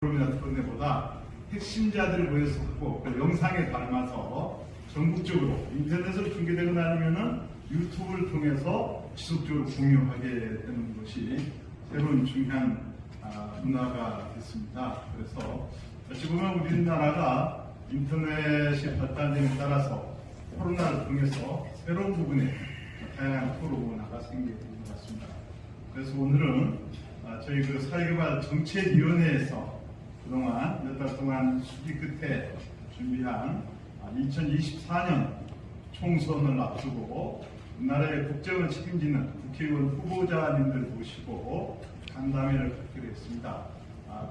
토론회보다 핵심자들을 모여서 하고 그 영상에 담아서 전국적으로 인터넷으로 중계되거나 아니면은 유튜브를 통해서 지속적으로 공유하게 되는 것이 새로운 중요한 문화가 됐습니다. 그래서 어찌 보면 우리나라가 인터넷이 발달됨에 따라서 코로나를 통해서 새로운 부분에 다양한 토론화가 생기게 된 것 같습니다. 그래서 오늘은 저희 그 사회개발 정책위원회에서 그동안 몇 달 동안 수기 끝에 준비한 2024년 총선을 앞두고 나라의 국정을 책임지는 국회의원 후보자님들 모시고 간담회를 갖기로 했습니다.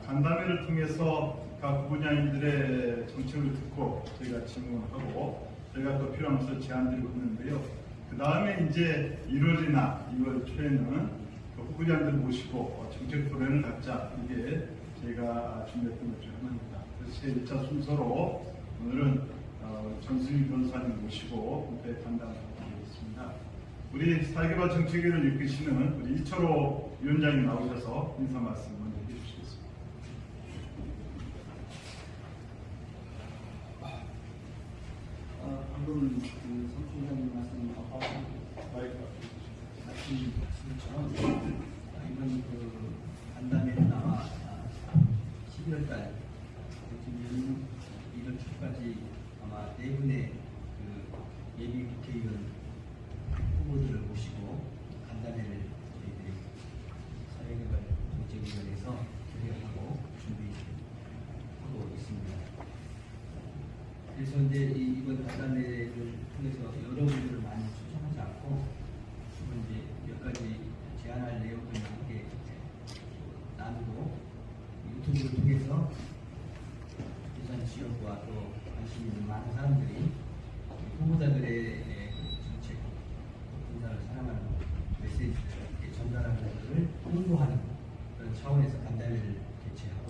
간담회를 통해서 각 후보자님들의 정책을 듣고 저희가 질문하고 저희가 또 필요한 것을 제안드리고 있는데요. 그 다음에 이제 1월이나 2월 초에는 그 후보자님들 모시고 정책 토론을 갖자. 이게 저희가 준비했던 것 중 하나입니다. 그래서 제 1차 순서로 오늘은 전수민 변호사님 모시고 함께 간담회를 하겠습니다. 우리 사회개발 정책위를 이끄시는 우리 이철호 위원장님 나오셔서 인사 말씀 먼저 해주시겠습니다. 방금 그 선출장님 말씀처럼 이번 그 간담회에 나와 12월달 지금 1월 초까지 아마 4분의 그 예비 국회의원 후보들을 모시고 간담회를 저희들이 사회개발 정책위원회에서 결의하고 준비하고 있습니다. 그래서 이제 이번 간담회를 통해서 여러분들을 많이 초청하지 않고 이제 몇 가지 제안할 내용들을 함께 나누고 유튜브를 통해서 부산 지역과 또 관심 있는 많은 사람들이 후보자들의 정책, 군사를 사랑하는 메시지를 전달하는 것을 홍보하는 그런 차원에서 간담회를 개최하고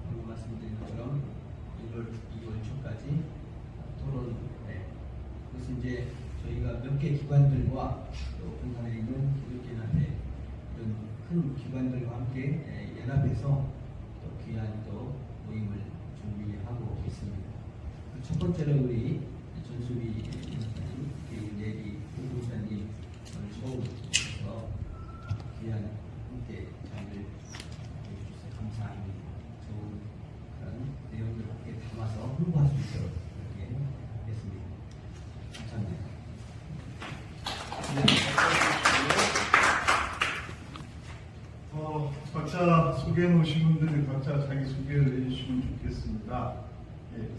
방금 말씀드린 것처럼 1월, 2월 초까지 토론회. 그것은 이제 저희가 몇 개 기관들과 또 군산에 있는 교육계단체 이런 큰 기관들과 함께 연합해서 또 귀한 또 모임을 준비하고 있습니다. 첫 번째로 우리 전수비 변호사님, 그리고 예비 후보자님 오늘 처음부터 귀한 함께 자리를 해주셔서 감사합니다. 좋은 그런 내용들을 함께 담아서 홍보할 수 있도록 이렇게 했습니다. 감사합니다. 각자 소개해 놓으신 분들이 각자 자기 소개를 해주시면 좋겠습니다.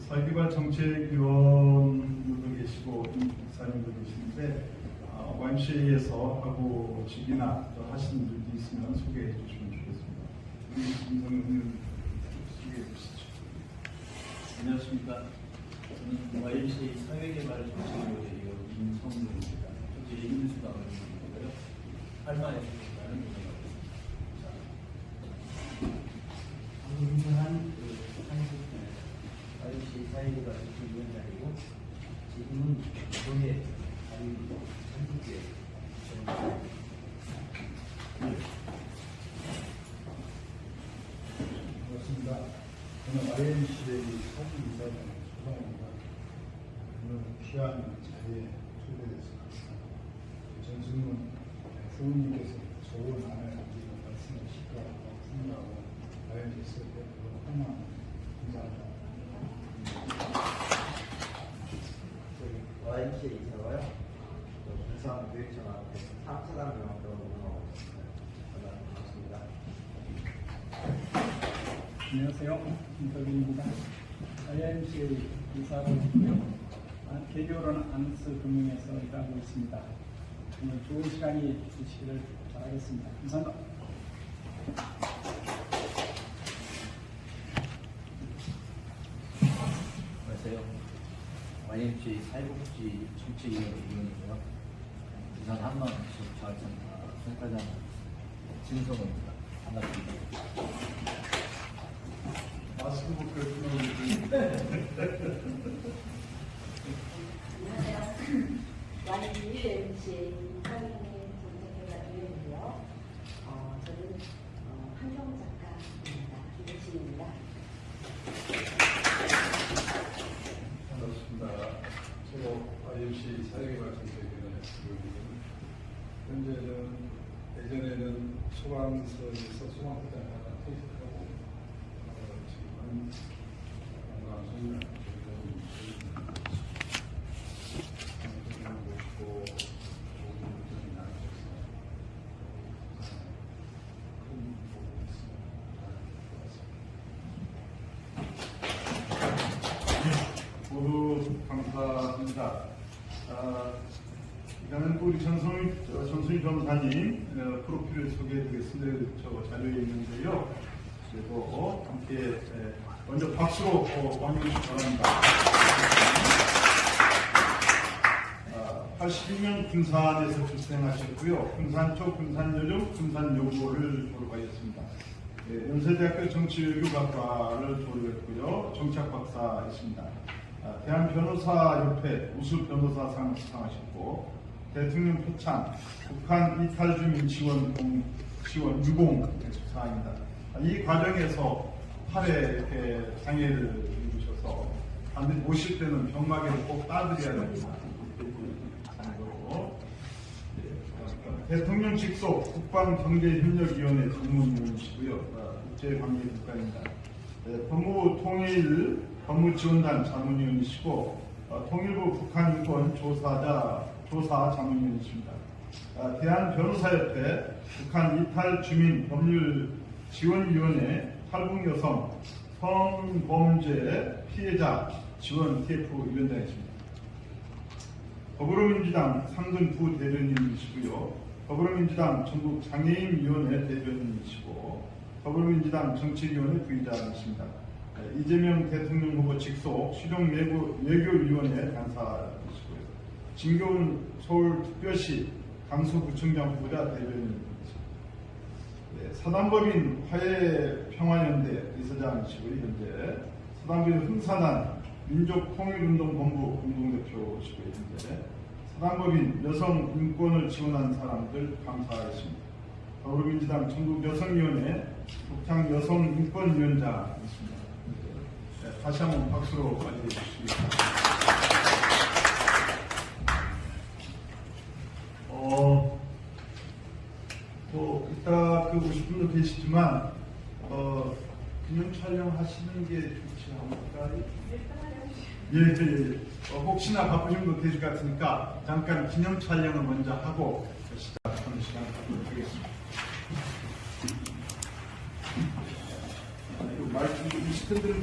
사회개발 정책위원분도 계시고 목사님도 계시는데 YMCA에서 하고 직이나 또 하시는 분들이 있으면 소개해 주시면 좋겠습니다. 우리 김성윤 소개해 주시죠. 안녕하십니까. 저는 YMCA 사회개발 정책위원회 임성윤입니다. 현재 임수당을 있고요. 할만에 소개하는 분입니다. 방금 인사한 YMCA 사회개발 정책위원장이고 지금은 교회 다니고 한국에 반갑습니다. 저는 YMCA 사무이사장 소장입니다. 오늘 귀한 자리에 초대돼서 전승문 부모님께서 좋은 아내 가지고 말씀을 시끄러워 풍요하고 YMCA 대표로 환영 감사합니다. YMCA 이사가요. 부산 교육청 앞에서 사람들하고 운영하고 있습니다. 반갑습니다. 안녕하세요. 김석윤입니다. YMCA 이사로 있고요. 개교로는 안스금융에서 일하고 있습니다. 오늘 좋은 시간이 되시기를 바라겠습니다. 감사합니다. 안녕하세요. YMCA 사회복지 정책위원회이고요. 부산 한남 지역자활센터장 진성호입니다. 반갑습니다. 마스크 벗고 안녕하세요. YMCA 사회개발 정책위원회이고요. 저는 한경 작가입니다. 김혜진입니다. 현재는 예전에는 소방서에서 소방부장하다가 퇴직하고 지금은 건강수련 모시고 좋은 분들이 나눠서 큰 보고 있습니다. 모두 감사합니다. 이거는 우리 전순희 변호사님 프로필을 소개해드리겠습니다. 저 자료에 있는데요. 그리고 함께 먼저 박수로 환영해 주시기 바랍니다. 82년 군산에서 출생하셨고요. 군산초, 군산여중, 군산여고를 졸업하였습니다. 연세대학교 정치외교학과를 졸업했고요. 정치학박사이십니다. 대한변호사협회 우수변호사상 수상하셨고 대통령 표창 북한 이탈주민 지원 유공 수상입니다. 이 과정에서 팔에 이렇게 장애를 입으셔서 반드시 모실 때는 병마개를 꼭 따드려야 됩니다. 대통령 직속 국방경제협력위원회 전문위원이시고요. 국제관계국가입니다. 법무부 통일 법무지원단 자문위원이시고 통일부 북한인권 조사 자문위원이십니다. 대한변호사협회 북한 이탈 주민 법률 지원위원회 탈북여성 성범죄 피해자 지원 TF 위원장이십니다. 더불어민주당 상근 부대변인이시고요. 더불어민주당 전국 장애인위원회 대변인이시고 더불어민주당 정치위원회 부의장이십니다. 이재명 대통령 후보 직속 실용외교위원회 간사이시고요. 진교훈 서울특별시 강서구청장 후보자 대변인이십니다. 사단법인 화해평화연대 이사장이시고요. 현재 사단법인 흥사단 민족통일운동본부 공동대표시고요. 현재 사단법인 여성인권을 지원한 사람들 강사이십니다. 더불어민주당 전국여성위원회 북창여성인권위원장이십니다. 다시 한번 박수로 맞이해 주시겠습니다. 또 이따 오실 분도 계시지만 기념 촬영하시는 게 좋지 않을까요? 예. 혹시나 바쁘신 분 계실 것 같으니까 잠깐 기념 촬영을 먼저 하고 시작하는 시간 갖도록 하겠습니다. 말씀 이 스탠드를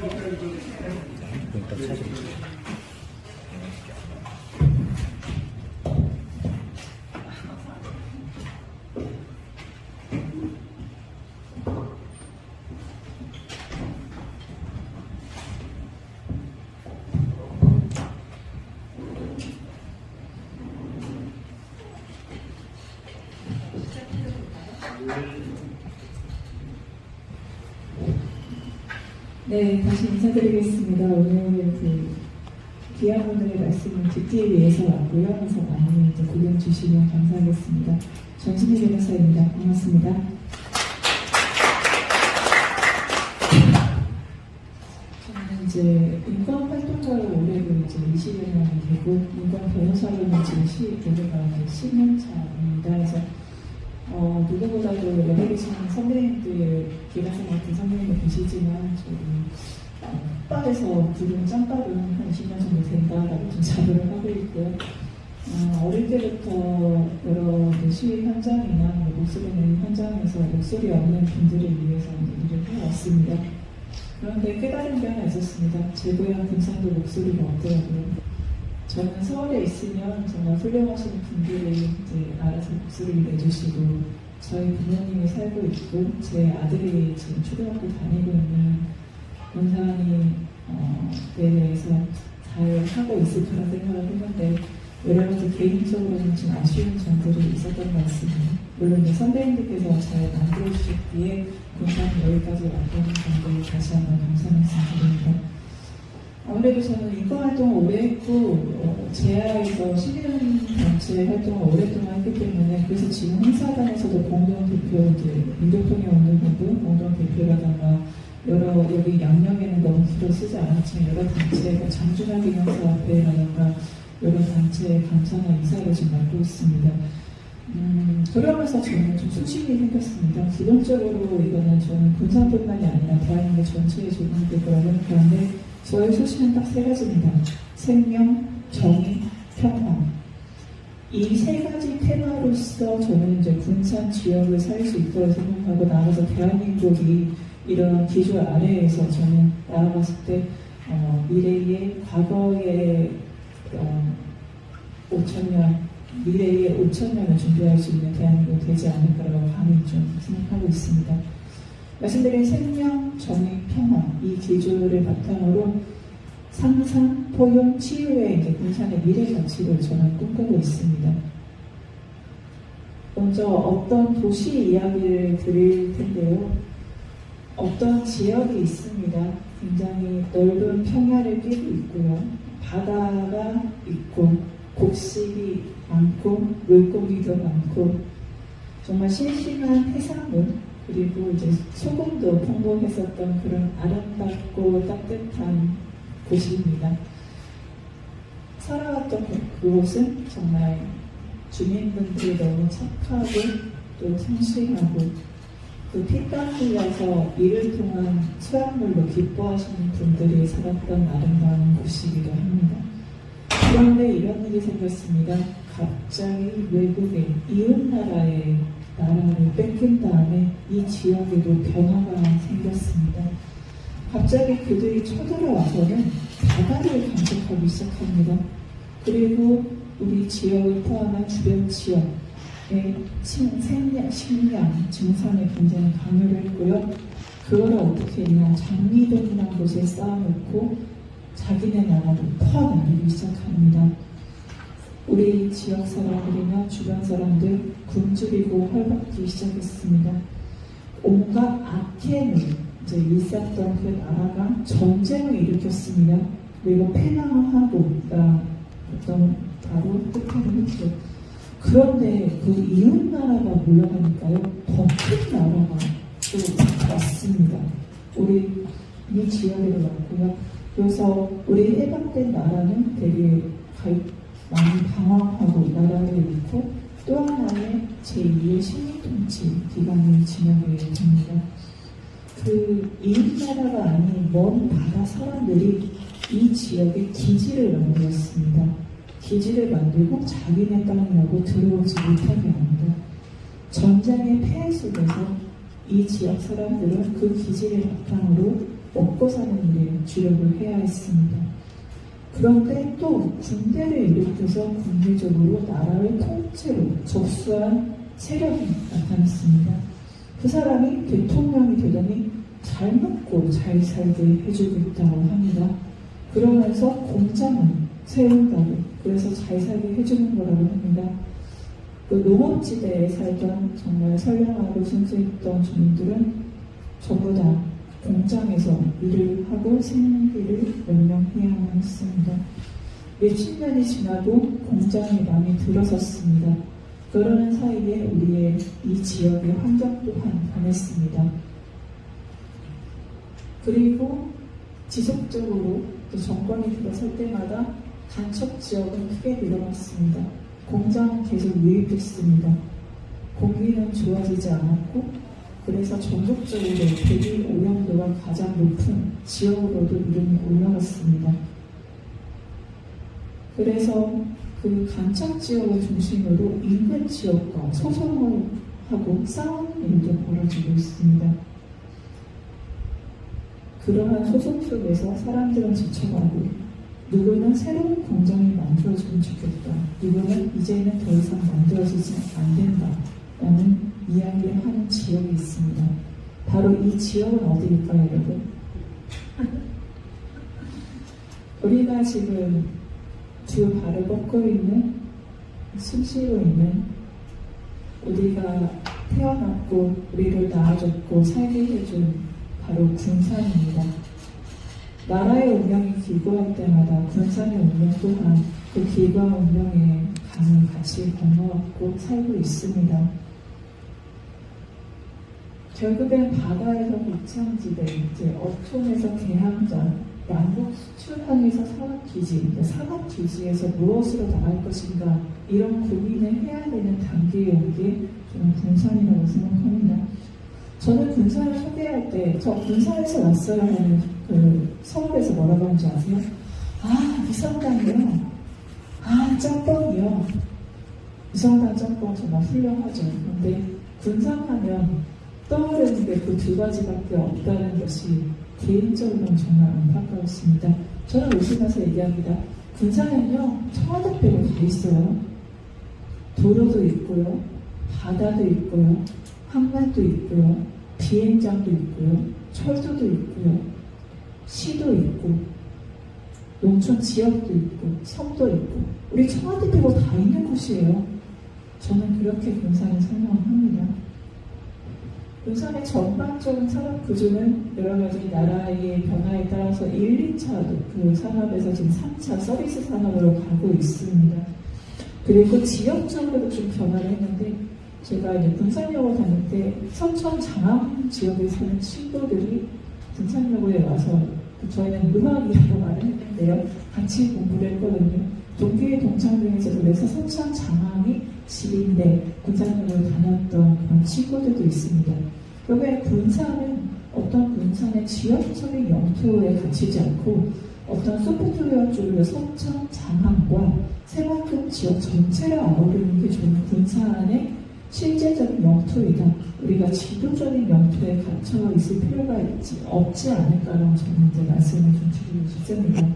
네, 다시 인사드리겠습니다. 오늘 귀한 분들의 말씀을 듣기 위해서 왔고요. 그래서 많이 이제 구경 주시면 감사하겠습니다. 전순희 변호사입니다. 반갑습니다. 저는 이제 인권 활동가로 올해로 이제 20여 년이 되고 인권 변호사로는 지금 올해가 10년 차입니다. 그래서 누구보다도 여기 계신 선배님들, 기라성 같은 선배님들 계시지만, 저도 흑발에서 부른 짬밥은 한 20년 정도 된다라고 좀 자부를 하고 있고요. 어릴 때부터 여러 시위 현장이나 목소리 내는 현장에서 목소리 없는 분들을 위해서 일을 해왔습니다. 그런데 깨달은 게 하나 있었습니다. 제 고향 군산도 목소리가 없더라고요. 저는 서울에 있으면 정말 훌륭하신 분들이 이제 알아서 목소리를 내주시고 저희 부모님이 살고 있고 제 아들이 지금 초등학교 다니고 있는 군산이 대해서 잘 하고 있을 거라 생각을 했는데 여러 가지 개인적으로는 좀 아쉬운 점들이 있었던 것 같습니다. 물론 선배님들께서 잘 만들어주셨기에 군산이 여기까지 왔다는 점을 다시 한번 감사 말씀드립니다. 아무래도 저는 인권활동을 오래 했고 제아에서 시민 단체 활동을 오랫동안 했기 때문에 그래서 지금 행사단에서도 공동대표, 민족통일운동본부 공동대표라던가 여러 여기 양력에는 너무 길어 쓰지 않았지만 여러 단체, 장준하기념사협회라던가 여러 단체의 감사나 이사를 지금 맡고 있습니다. 그러면서 저는 좀 소식이 생겼습니다. 기본적으로 이거는 저는 군산뿐만이 아니라 대한민국 전체에 적용될 거라고 생각하는데 저의 소식은 딱 세 가지입니다. 생명, 정의, 평화. 이 세 가지 테마로서 저는 이제 군산 지역을 살 수 있다고 생각하고 나아가서 대한민국이 이런 기조 아래에서 저는 나아갔을 때 미래의 과거의 5천년을 준비할 수 있는 대한민국이 되지 않을까라고 감히 좀 생각하고 있습니다. 말씀드린 생명, 정의, 평화 이 기조를 바탕으로 상상, 포용, 치유의 이제 군산의 미래 가치를 저는 꿈꾸고 있습니다. 먼저 어떤 도시 이야기를 드릴 텐데요. 어떤 지역이 있습니다. 굉장히 넓은 평야를 끼고 있고요. 바다가 있고 곡식이 많고 물고기도 많고 정말 싱싱한 해산물 그리고 이제 소금도 풍부했었던 그런 아름답고 따뜻한 곳입니다. 살아왔던 그곳은 정말 주민분들이 너무 착하고 또 성실하고 그 피땀 흘려서 이를 통한 수확물로 기뻐하시는 분들이 살았던 아름다운 곳이기도 합니다. 그런데 이런 일이 생겼습니다. 갑자기 외국의 이웃나라의 나라를 뺏긴 다음에 이 지역에도 변화가 생겼습니다. 갑자기 그들이 쳐들어와서는 바다를 간섭하기 시작합니다. 그리고 우리 지역을 포함한 주변 지역의 식량, 증산에 굉장히 강요를 했고요. 그걸 어떻게 했냐, 장미동이라는 곳에 쌓아놓고 자기네 나라로 퍼나르기 시작합니다. 우리 지역 사람들이나 주변 사람들 굶주리고 헐벗기 시작했습니다. 온갖 악행을 이제 일쌌던 그 나라가 전쟁을 일으켰습니다. 그리고 패망하고 어떤 바로 흑화를 했죠. 그런데 그 이웃 나라가 몰려가니까요, 더 큰 나라가 또 왔습니다. 우리 이 지역에도 왔고요. 그래서 우리 해방된 나라는 되게 많이 방황하고 나라를 잃고 또 하나의 제2의 식민통치 기간을 지나게 됩니다. 그 이웃 나라가 아닌 먼 바다 사람들이 이 지역에 기지를 만들었습니다. 기지를 만들고 자기네 땅이라고 들어오지 못하게 합니다. 전쟁의 폐해 속에서 이 지역 사람들은 그 기지를 바탕으로 먹고 사는 일에 주력을 해야 했습니다. 그런데 또 군대를 일으켜서 국내적으로 나라를 통째로 접수한 세력이 나타났습니다. 그 사람이 대통령이 되더니 잘 먹고 잘 살게 해주겠다고 합니다. 그러면서 공장을 세운다고, 그래서 잘 살게 해주는 거라고 합니다. 그 농업지대에 살던 정말 선량하고 순수했던 주민들은 전부 다 공장에서 일을 하고 생계를 명령해야만 했습니다. 몇십 년이 지나도 공장이 많이 들어섰습니다. 그러는 사이에 우리의 이 지역의 환경 또한 변했습니다. 그리고 지속적으로 정권이 들어설 때마다 간척 지역은 크게 늘어났습니다. 공장은 계속 유입됐습니다. 공기는 좋아지지 않았고 그래서 전국적으로 대기 오염도가 가장 높은 지역으로도 이름이 올라갔습니다. 그래서 그 간척 지역을 중심으로 인근 지역과 소송을 하고 싸우는 일도 벌어지고 있습니다. 그러한 소송 속에서 사람들은 지쳐가고 누구는 새로운 공장이 만들어지면 좋겠다. 누구는 이제는 더 이상 만들어지지 않는다. 라는 이야기를 하는 지역이 있습니다. 바로 이 지역은 어디일까요, 여러분? 우리가 지금 두 발을 뻗고 있는, 숨 쉬고 있는, 우리가 태어났고 우리를 낳아줬고 살게 해준 바로 군산입니다. 나라의 운명이 기구할 때마다 군산의 운명 또한 그 기구한 운명의 강을 같이 건너왔고 살고 있습니다. 결국엔 바다에서 곡창지대, 이제 어촌에서 개항전, 남북 수출항에서 산업기지, 산업기지에서 무엇으로 나갈 것인가, 이 이런 고민을 해야 되는 단계에 온 게 저는 군산이라고 생각합니다. 저는 군산을 소개할 때 저 군산에서 왔어요 하는 그 서울에서 뭐라고 하는지 아세요? 아, 위성당이요. 아, 짬뽕이요. 위성당 짬뽕 정말 훌륭하죠. 근데 군산하면 떠오르는 게 그 두 가지밖에 없다는 것이 개인적으로는 정말 안타까웠습니다. 저는 오시면서 얘기합니다. 군산에는요, 청와대 빼고 다 있어요. 도로도 있고요, 바다도 있고요, 항만도 있고요, 비행장도 있고요, 철도도 있고요, 시도 있고, 농촌 지역도 있고, 섬도 있고, 우리 청와대 빼고 다 있는 곳이에요. 저는 그렇게 군산을 설명합니다. 군산의 전반적인 산업 구조는 여러 가지 나라의 변화에 따라서 1, 2차 그 산업에서 지금 3차 서비스 산업으로 가고 있습니다. 그리고 지역적으로도 좀 변화를 했는데 제가 이제 군산여고 다닐 때 서천 장암 지역에 사는 친구들이 군산여고에 와서 저희는 의학이라고 말을 했는데요. 같이 공부를 했거든요. 동기의 동창회에서도 그래서 서천 장암이 집인데 군산여고를 다녔던 그런 친구들도 있습니다. 그러면 군산은 어떤 군산의 지역적인 영토에 갇히지 않고 어떤 소프트웨어 쪽으로 서천 장암과 새만금 지역 전체를 아우르는 게 저는 군산의 실제적인 영토이다. 우리가 지도적인 영토에 갇혀 있을 필요가 없지 않을까라고 저는 이제 말씀을 좀 드리고 싶습니다.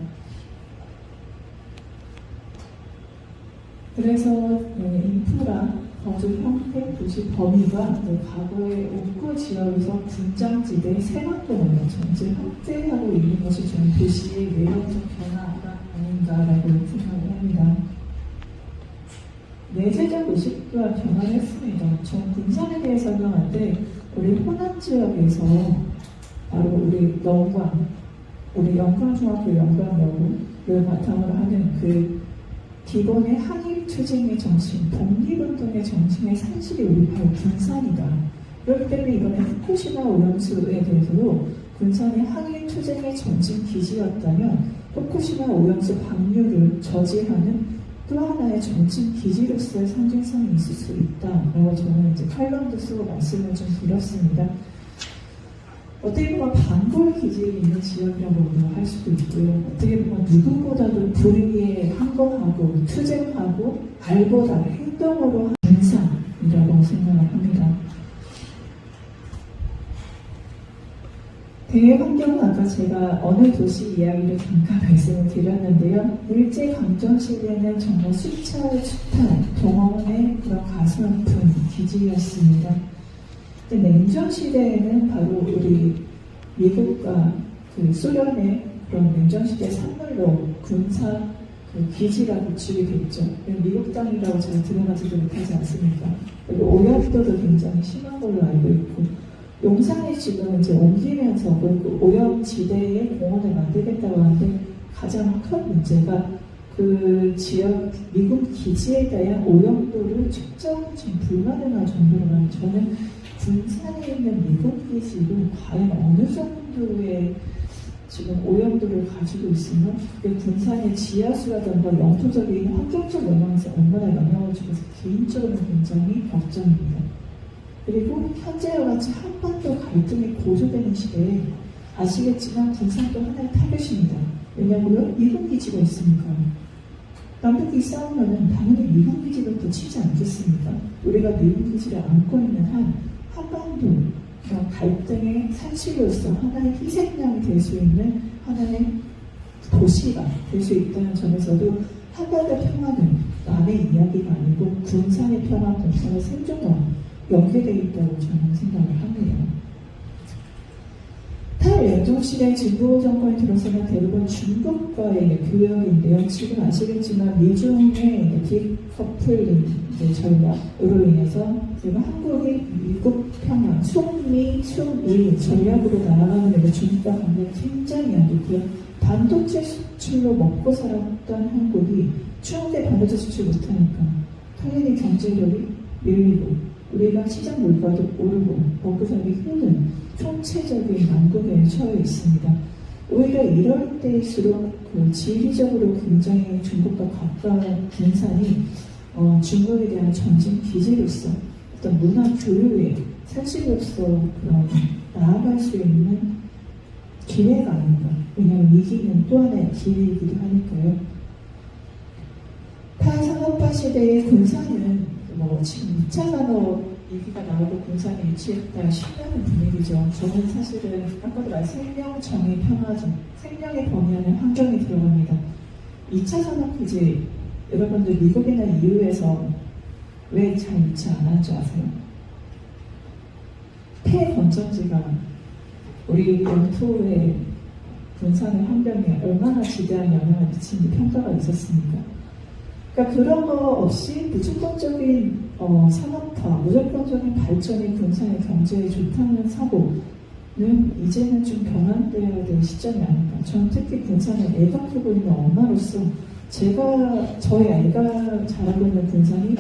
그래서 인프라, 거주 형태, 도시 범위가 과거의 옥구 지역에서 군장지대 새만금으로 전체 확대하고 있는 것이 저는 도시의 매력적 변화가 아닌가라고 생각을 합니다. 내재적 의식 또한 변화를 했습니다. 전 군산에 대해 설명할 때 우리 호남 지역에서 바로 우리 영광중학교 영광여고를 바탕으로 하는 그 기본의 항일투쟁의 정신, 독립운동의 정신의 산실이 우리 바로 군산이다. 그렇기 때문에 이번에 후쿠시마 오염수에 대해서도 군산의 항일투쟁의 전진 기지였다면 후쿠시마 오염수 방류를 저지하는 또 하나의 전진 기지로서의 상징성이 있을 수 있다라고 저는 이제 칼럼도 쓰고 말씀을 좀 드렸습니다. 어떻게 보면 반골 기질이 있는 지역이라고도 할 수도 있고요. 어떻게 보면 누구보다도 불의에 항거하고 투쟁하고 말보다 행동으로 군산이라고 생각을 합니다. 대환경은 아까 제가 어느 도시 이야기를 잠깐 말씀을 드렸는데요. 일제강점시대는 정말 수차의 추탄, 동원의 그런 가슴 아픈 기지였습니다. 냉전시대에는 바로 우리 미국과 그 소련의 그런 냉전시대 산물로 군사 그 기지가 구축이 됐죠. 미국 땅이라고 제가 들어가지도 못하지 않습니까? 그리고 오염도도 굉장히 심한 걸로 알고 있고, 용산에 지금 이제 옮기면서 그 오염지대에 공원을 만들겠다고 하는데 가장 큰 문제가 그 지역 미국 기지에 대한 오염도를 측정 지금 불가능한 정도로만 저는 군산에 있는 미국 기지도 과연 어느 정도의 지금 오염도를 가지고 있으면 그게 군산의 지하수라든가 영토적인 환경적 영향에서 얼마나 영향을 주면서 개인적으로는 굉장히 걱정입니다. 그리고 현재와 같이 한반도 갈등이 고조되는 시대에 아시겠지만 군산도 하나의 타겟입니다. 왜냐하면 미국 기지가 있으니까. 남북이 싸우면 당연히 미국 기지부터 치지 않겠습니까? 우리가 미국 기지를 안고 있는 한 한반도 그런 갈등의 산실로서 하나의 희생양이 될 수 있는 하나의 도시가 될 수 있다는 점에서도 한반도 평화는 남의 이야기가 아니고 군산의 평화 동선의 생존과 연계되어 있다고 저는 생각을 합니다. 탈연종시대 진보 정권이 들어서는 대부분 중국과의 교역인데요. 지금 아시겠지만 미중의 디커플링 전략으로 인해서 지금 한국이 미국 평양, 중미, 중일 전략으로 나아가는 중국과 관계가 굉장히 안 좋고요. 반도체 수출로 먹고 살았던 한국이 중국의 반도체 수출 못하니까 당연히 경제력이 밀리고 우리가 시장 물가도 오르고 먹고 살기 힘든 총체적인 난국에 처해 있습니다. 오히려 이럴 때일수록 그 지리적으로 굉장히 중국과 가까운 군산이 중국에 대한 전진 기지로서 어떤 문화 교류의 사실로서 그런 나아갈 수 있는 기회가 아닌가. 왜냐하면 위기는 또 하나의 기회이기도 하니까요. 탈산업화 시대의 군산은 지금 2차 산업 얘기가 나오고 군산이 유치했다 신나는 분위기죠. 저는 사실은 아까도 말 생명, 정의, 평화죠. 생명의 범위 안에 환경이 들어갑니다. 2차 산업기지 여러분들 미국이나 EU에서 왜 잘 유치 안 하는 줄 아세요? 폐건전지가 우리 영토의 군산의 환경에 얼마나 지대한 영향을 미치는지 평가가 있었습니까? 그러니까 그런 거 없이 무조건적인 산업화, 무조건적인 발전이 군산의 경제에 좋다는 사고는 이제는 좀 변환되어야 될 시점이 아닌가. 저는 특히 군산에 애가 크고 있는 엄마로서 저희 아이가 자라고 있는 군산이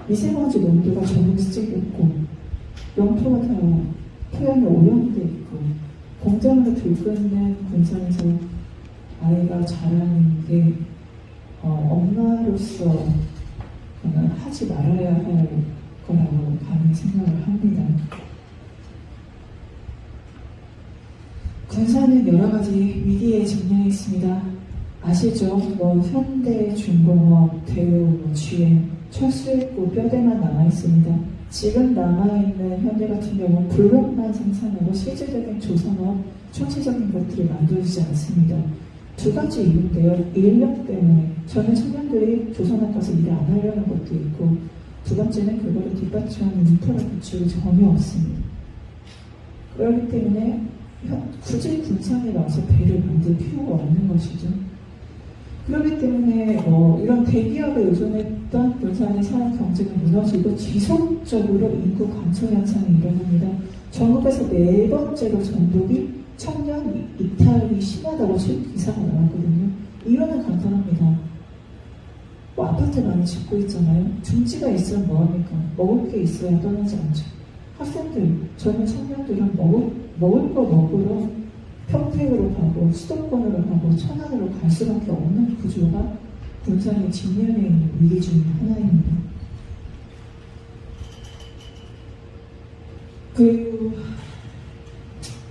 미세먼지 농도가 조금씩 찍혔고 영토가 다 토양이 오염돼 있고 공장으로 들끓는 군산에서 아이가 자라는 게 엄마로서 저는 하지 말아야 할 거라고 감히 생각을 합니다. 군산은 여러 가지 위기에 직면해 있습니다. 아시죠? 현대 중공업, 대우, GM, 철수 있고 뼈대만 남아 있습니다. 지금 남아있는 현대 같은 경우는 블록만 생산하고 실질적인 조선업, 총체적인 것들을 만들어지지 않습니다. 두 가지 이유인데요. 인력 때문에 저는 청년들이 조선업 가서 일을 안 하려는 것도 있고 두 번째는 그거를 뒷받침하는 인프라 구축이 전혀 없습니다. 그렇기 때문에 굳이 군산에 와서 배를 만들 필요가 없는 것이죠. 그렇기 때문에 이런 대기업에 의존했던 군산의 산업 경제가 무너지고 지속적으로 인구 감소 현상이 일어납니다. 전국에서 네 번째로 전북이 청년 이탈이 심하다고 기사가 나왔거든요. 이유는 간단합니다. 아파트 많이 짓고 있잖아요. 둥지가 있으면 뭐합니까? 먹을 게 있어야 떠나지 않죠. 학생들, 젊은 청년들은 먹을 거 먹으러 평택으로 가고 수도권으로 가고 천안으로 갈 수밖에 없는 구조가 군산의 직면에 있는 위기 중 하나입니다. 그리고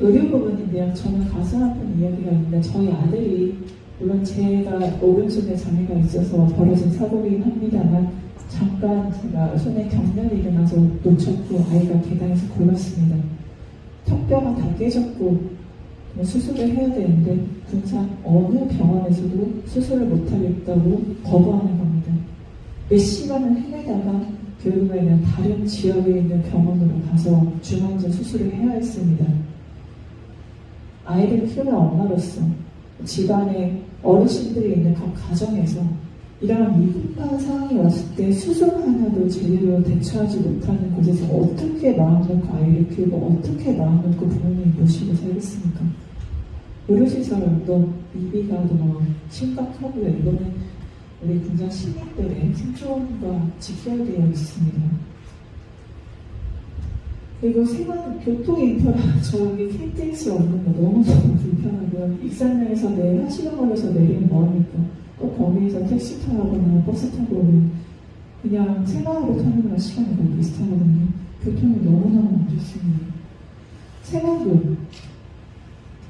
의료 부분인데요. 저는 가슴 아픈 이야기가 있는데 저희 아들이 물론 제가 오른손에 장애가 있어서 벌어진 사고이긴 합니다만 잠깐 제가 손에 경련이 일어나서 놓쳤고 아이가 계단에서 골랐습니다. 턱뼈가 다 깨졌고 수술을 해야 되는데 군산 어느 병원에서도 수술을 못하겠다고 거부하는 겁니다. 몇 시간을 헤매다가 결국에는 다른 지역에 있는 병원으로 가서 중환자 수술을 해야 했습니다. 아이를 키우는 엄마로서 집안에 어르신들이 있는 각 가정에서 이러한 미급한 상황이 왔을 때 수술 하나도 제대로 대처하지 못하는 곳에서 어떻게 마음 놓고 아이를 키우고 어떻게 마음 놓고 부모님 모시고 살겠습니까? 의료시설도 미비가 너무 심각하고요. 이거는 우리 군산 시민들의 생존과 직결되어 있습니다. 그리고 교통 인프라 저기 KTX 없는 거 너무너무 불편하고요. 익산역에서 내일 1시간 걸려서 내리면 뭐합니까? 또 거기에서 택시 타거나 버스 타고 오면 그냥 생활하러 타는 거랑 시간이 거의 비슷하거든요. 교통이 너무너무 안 좋습니다. 생활도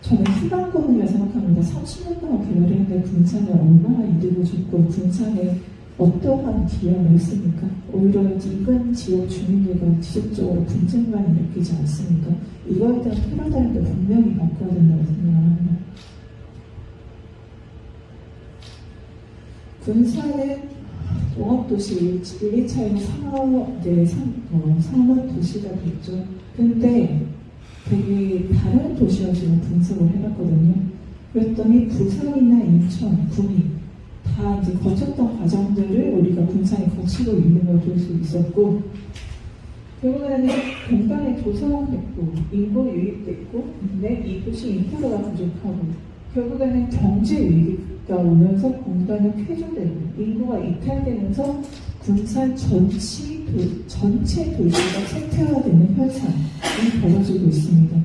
저는 희망고문이라 생각합니다. 30년 동안 개발했는데 군산에 얼마나 이득을 줬고 군산에 어떠한 기여를 했습니까? 오히려 인근 지역 주민들과 지속적으로 분쟁만 일으키지 않습니까? 이거에 대한 패러다임도 분명히 바꿔야 된다고 생각합니다. 군산은 농업도시 1, 2차에는 산업도시가 됐죠. 근데 되게 다른 도시와 지금 분석을 해봤거든요. 그랬더니 부산이나 인천, 구미 다 이제 거쳤던 과정들을 우리가 군산에 거치고 있는 걸 볼 수 있었고 결국에는 공간에 조성됐고 인구 유입됐고 근데 이 도시 인프라가 부족하고 결국에는 경제 위기가 오면서 공간이 폐조되고 인구가 이탈되면서 군산 전체 도시가 쇠퇴화되는 현상이 벌어지고 있습니다.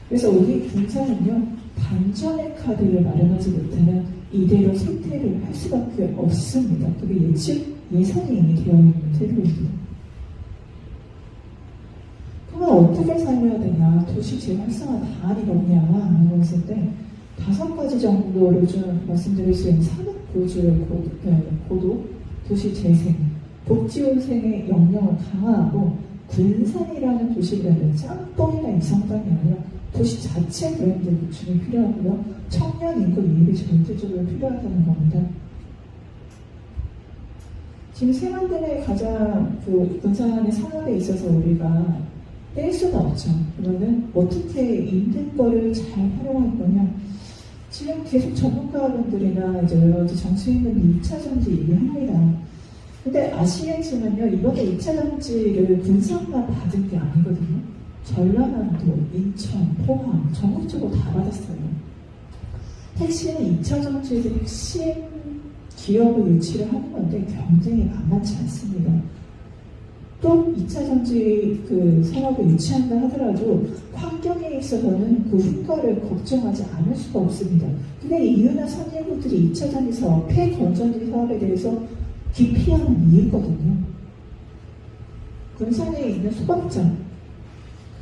그래서 우리 군산은요 반전의 카드를 마련하지 못하면 이대로 쇠퇴를 할 수밖에 없습니다. 그게 예측 예산이 이미 되어 있는 태도입니다. 그러면 어떻게 살려야 되냐? 도시 재활성화 방안이 뭐냐라고 했을 때 5가지 정도를 좀 말씀드릴 수 있는 산업구조의 고도, 도시 재생, 복지후생의 역량을 강화하고 군산이라는 도시 브랜드, 짬뽕이나 이성당이 아니라 도시 자체 브랜드 구축이 필요하고요. 청년 인구 유입이 절대적으로 필요하다는 겁니다. 지금 세만들의 가장 군산의 산업에 있어서 우리가 뺄 수가 없죠. 그러면 어떻게 있는 거를 잘 활용할 거냐? 지금 계속 전문가분들이나 이제 여러 가지 정치인들이 2차 전지 얘기합니다. 근데 아시겠지만요, 이번에 2차 전지를 군산만 받은 게 아니거든요. 전라남도, 인천, 포항, 전국적으로 다 받았어요. 핵심은 2차 전지에서 핵심 기업을 유치를 하는 건데 경쟁이 만만치 않습니다. 또 2차 전지 산업을 유치한다 하더라도 환경에 있어서는 그 후과를 걱정하지 않을 수가 없습니다. 근데 이유나 선진국들이 2차 전지 사업, 폐건전지 사업에 대해서 기피하는 이유거든요. 군산에 있는 소각장,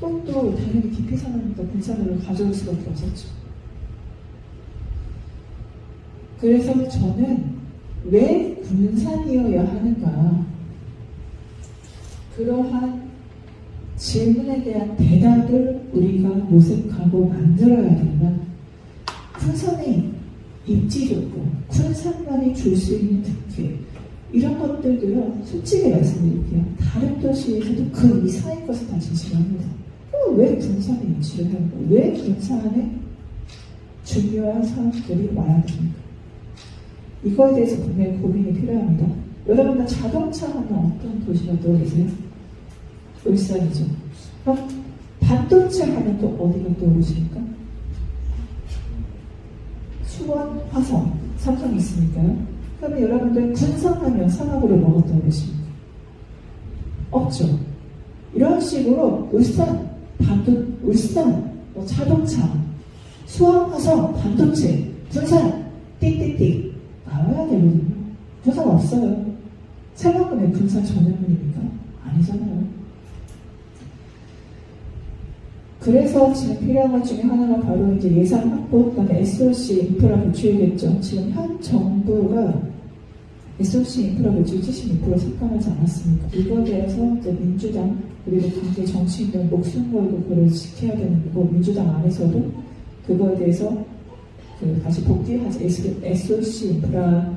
그것도 당연히 기피 산업이니까 군산으로 가져올 수밖에 없었죠. 그래서 저는 왜 군산이어야 하는가? 그러한 질문에 대한 대답을 우리가 모색하고 만들어야 된다. 군산의 입지 좋고 군산만이 줄 수 있는 특혜, 이런 것들도요, 솔직히 말씀드릴게요. 다른 도시에서도 그 이상의 것을 다 제시합니다. 왜 군산에 유치를 하고, 왜 군산에 중요한 사람들이 와야 됩니까? 이거에 대해서 분명히 고민이 필요합니다. 여러분들 자동차 하면 어떤 도시가 떠오르세요? 울산이죠. 그럼 반도체 하면 또 어디가 떠오르십니까? 수원, 화성, 삼성이 있으니까요. 그러면 여러분들 군산하면 산업으로 뭐가 떠오르십니까? 없죠. 이런 식으로 울산, 자동차, 수원, 화성, 반도체, 군산, 띡띡띡 나와야 되거든요. 군산 없어요. 생각보면 군산 전문입니까? 아니잖아요. 그래서 지금 필요한 것 중에 하나가 바로 이제 예산 확보, 그다음에 SOC 인프라 구축이겠죠. 지금 현 정부가 SOC 인프라 구축 72% 삭감하지 않았습니까? 이거에 대해서 이제 민주당 그리고 관계 정치인들 목숨 걸고 그걸 지켜야 되는 거고, 민주당 안에서도 그거에 대해서 다시 복귀하지, SOC 인프라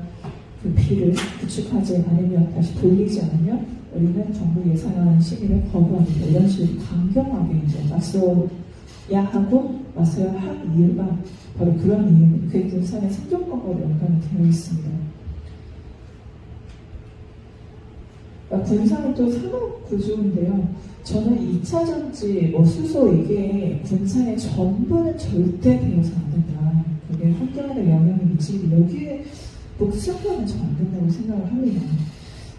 비를 구축하지 않으면, 다시 돌리지 않으면 우리는 정부 예산안 심의를 거부합니다. 이런 식으로 강경하게 이제 맞서야 하고 맞서야 할 이유가 바로 그런 이유입니다. 그게 군산의 생존권과 연관이 되어 있습니다. 군산은 또 산업 구조인데요. 저는 2차 전지, 수소 이게 군산의 전부는 절대 되어서 안 된다. 그게 환경에 영향을 미치고 여기에 목숨 거는 저 안 된다고 생각을 합니다.